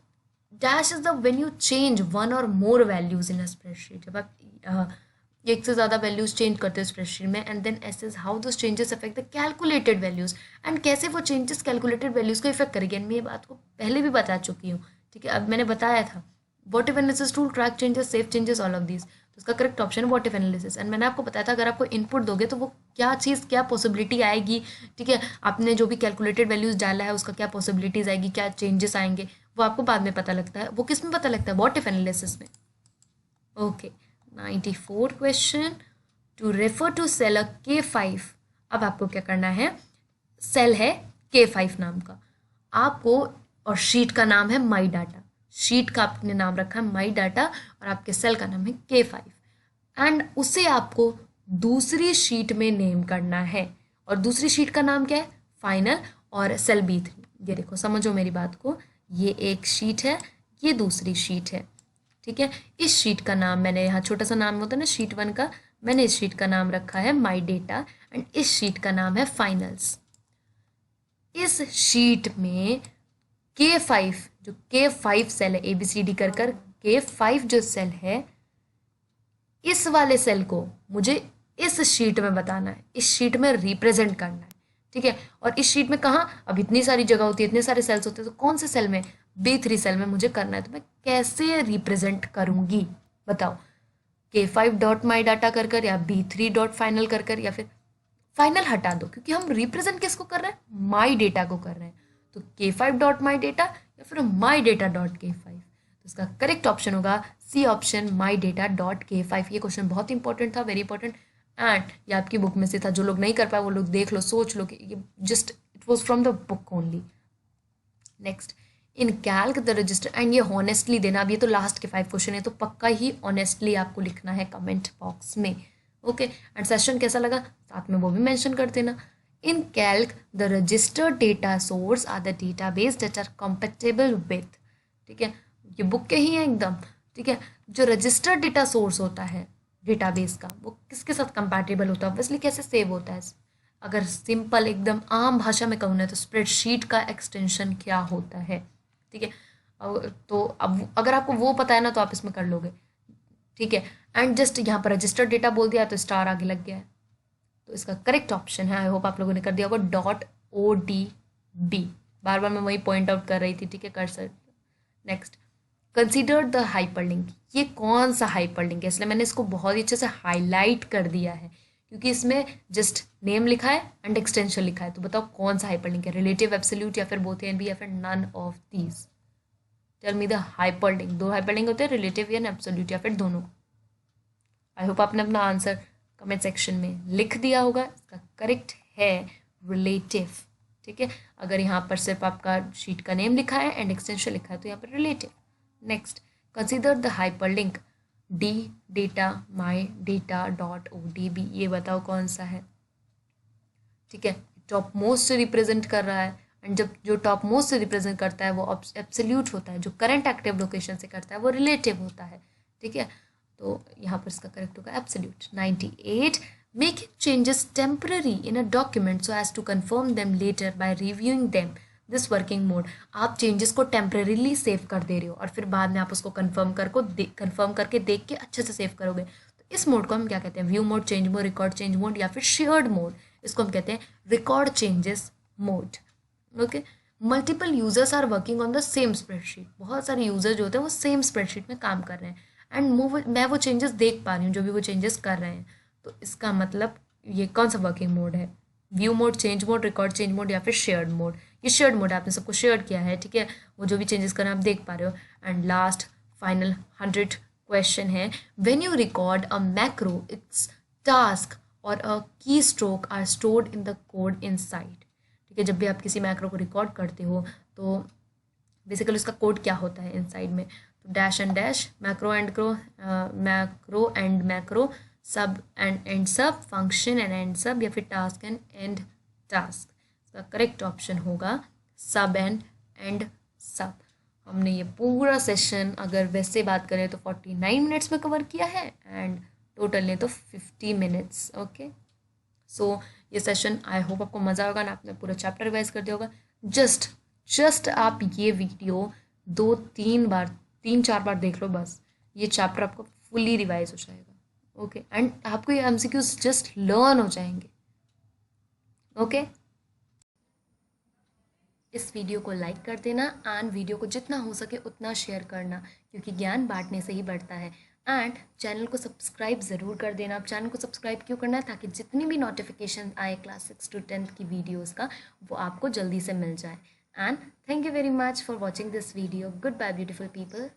dash is the when you change one और more values in a spreadsheet, जब आप एक से ज़्यादा वैल्यूज चेंज करते हो स्प्रेडशीट में, and then assess how those changes affect the calculated values, एंड कैसे वो चेंजेस कैलकुलेटेड वैल्यूज को इफेक्ट करेगी। एंड मैं ये बात को पहले भी बता चुकी हूँ। ठीक है, अब मैंने बताया था what if analysis tool track changes, save changes, all of these. तो उसका करेक्ट ऑप्शन है व्हाट इफ एनालिसिस। एंड मैंने आपको बताया था अगर आपको इनपुट दोगे तो वो क्या चीज़, क्या पॉसिबिलिटी आएगी। ठीक है, आपने जो भी कैलकुलेटेड वैल्यूज डाला है उसका क्या पॉसिबिलिटीज आएगी, क्या चेंजेस आएंगे, वो आपको बाद में पता लगता है। वो किस में पता लगता है, व्हाट इफ एनालिसिस में। Okay, 94 question, to refer to cell a K5। अब आपको क्या करना है, सेल है K5 नाम का आपको, और शीट का नाम है माई डाटा। शीट का आपने नाम रखा है माई डाटा और आपके सेल का नाम है K5, एंड उसे आपको दूसरी शीट में नेम करना है। और दूसरी शीट का नाम क्या है, फाइनल, और सेल B3। ये देखो, समझो मेरी बात को, ये एक शीट है, ये दूसरी शीट है। ठीक है, इस शीट का नाम मैंने, यहाँ छोटा सा नाम होता है ना शीट 1 का, मैंने इस शीट का नाम रखा है माई डेटा एंड इस शीट का नाम है फाइनल्स। इस शीट में K5 जो K5 सेल है, ABCD कर K5 जो सेल है, इस वाले सेल को मुझे इस शीट में बताना है, इस शीट में रिप्रेजेंट करना है, ठीक है। और इस शीट में कहाँ, अब इतनी सारी जगह होती है, इतने सारे सेल्स होते हैं, तो कौन से सेल में, B3 सेल में मुझे करना है। तो मैं कैसे रिप्रेजेंट करूंगी बताओ, K5 डॉट माई डाटा कर या B3 डॉट फाइनल कर या फिर फाइनल हटा दो, क्योंकि हम रिप्रेजेंट किसको कर रहे हैं, माई डेटा को कर रहे हैं। तो K5 डॉट माई डेटा या फिर माई डेटा डॉट K5। तो इसका करेक्ट ऑप्शन होगा C option, my data dot K5। ये क्वेश्चन बहुत इंपॉर्टेंट था, वेरी इंपॉर्टेंट, एंड ये आपकी बुक में से था। जो लोग नहीं कर पाए वो लोग देख लो, सोच लो कि ये just it was from the book only. Next, in calc the register, and ये हॉनेस्टली देना। अब ये तो लास्ट के 5 क्वेश्चन है, तो पक्का ही ऑनेस्टली आपको लिखना है कमेंट बॉक्स में, ओके। एंड सेशन कैसा लगा साथ में वो भी मेंशन कर देना। In calc the registered data source are the database that are compatible with, ठीक है, ये बुक के ही है एकदम, ठीक है। जो रजिस्टर्ड डेटा सोर्स होता है डेटाबेस का, वो किसके साथ कंपैटिबल होता है, ऑब्वियसली कैसे सेव होता है। अगर सिंपल एकदम आम भाषा में कहूँ ना, तो स्प्रेडशीट का एक्सटेंशन क्या होता है, ठीक है। तो अब अगर आपको वो पता है ना, तो आप इसमें कर लोगे, ठीक है। एंड जस्ट यहाँ पर रजिस्टर्ड डेटा बोल दिया तो स्टार आगे लग गया है, तो इसका करेक्ट ऑप्शन है, आई होप आप लोगों ने कर दिया होगा, .odb। बार बार मैं वही पॉइंट आउट कर रही थी, ठीक है, कर सकते। Next, consider the hyperlink. ये कौन सा हाइपरलिंक है, इसलिए मैंने इसको बहुत ही अच्छे से हाईलाइट कर दिया है, क्योंकि इसमें जस्ट नेम लिखा है एंड एक्सटेंशन लिखा है। तो बताओ कौन सा हाइपरलिंक है, रिलेटिव, एब्सोल्यूट, या फिर बोथ ए एंड बी, या फिर none of these. Tell me the hyperlink. दो हाइपरलिंक होते हैं, रिलेटिव या एब्सोल्यूट, या फिर दोनों। आई होप आपने अपना आंसर कमेंट सेक्शन में लिख दिया होगा। इसका करेक्ट है रिलेटिव, ठीक है। अगर यहाँ पर सिर्फ आपका शीट का नेम लिखा है एंड एक्सटेंशन लिखा है तो यहाँ पर relative. Next, consider the hyperlink D data my data dot ODB। ये बताओ कौन सा है, ठीक है। टॉप मोस्ट से रिप्रेजेंट कर रहा है, एंड जब जो टॉप मोस्ट से रिप्रेजेंट करता है वो एब्सोल्यूट होता है, जो करंट एक्टिव लोकेशन से करता है वो रिलेटिव होता है, ठीक है। तो यहाँ पर इसका करेक्ट होगा absolute. 98, making changes temporary in a document so as to confirm them later by reviewing them this working mode. आप चेंजेस को टेम्परेरीली सेव कर दे रहे हो और फिर बाद में आप उसको कंफर्म करके देख के अच्छे से सेव करोगे। तो इस मोड को हम क्या कहते हैं, view mode, change mode, record change mode, या फिर शेयर्ड मोड। इसको हम कहते हैं record changes mode, okay. Multiple users are working on the same spreadsheet. बहुत सारे यूजर जो होते हैं वो सेम स्प्रेडशीट में काम कर रहे हैं, एंड मैं वो चेंजेस देख पा रही हूँ जो भी वो चेंजेस कर रहे हैं। तो इसका मतलब ये कौन सा वर्किंग मोड है, view mode, change mode, record change mode, या फिर शेयर्ड मोड। ये शेयर्ड मोड है, आपने सबको शेयर किया है, ठीक है। वो जो भी चेंजेस कर रहे हैं आप देख पा रहे हो। एंड लास्ट फाइनल 100 क्वेश्चन है, when you record a macro its task or a keystroke are stored in the code inside, ठीक है। जब भी आप किसी मैक्रो को रिकॉर्ड करते हो तो बेसिकली उसका कोड क्या होता है इनसाइड में, तो dash and dash, macro and macro, सब एंड सब, फंक्शन एंड सब, या फिर टास्क एंड टास्क। इसका करेक्ट ऑप्शन होगा सब एंड सब। हमने ये पूरा सेशन अगर वैसे बात करें तो 49 मिनट्स में कवर किया है, एंड टोटल ने तो 50 मिनट्स, ओके। सो ये सेशन आई होप आपको मज़ा होगा ना, आपने पूरा चैप्टर रिवाइज कर दिया होगा। जस्ट आप ये वीडियो 3-4 बार देख लो, बस ये चैप्टर आपको फुली रिवाइज हो जाएगा, ओके। एंड आपको ये MCQs जस्ट लर्न हो जाएंगे, ओके। इस वीडियो को लाइक कर देना, एंड वीडियो को जितना हो सके उतना शेयर करना, क्योंकि ज्ञान बांटने से ही बढ़ता है। एंड चैनल को सब्सक्राइब ज़रूर कर देना। आप चैनल को सब्सक्राइब क्यों करना है, ताकि जितनी भी नोटिफिकेशन आए क्लास 6 to 10 की वीडियोस का, वो आपको जल्दी से मिल जाए। And thank you very much for watching this video. Goodbye beautiful people.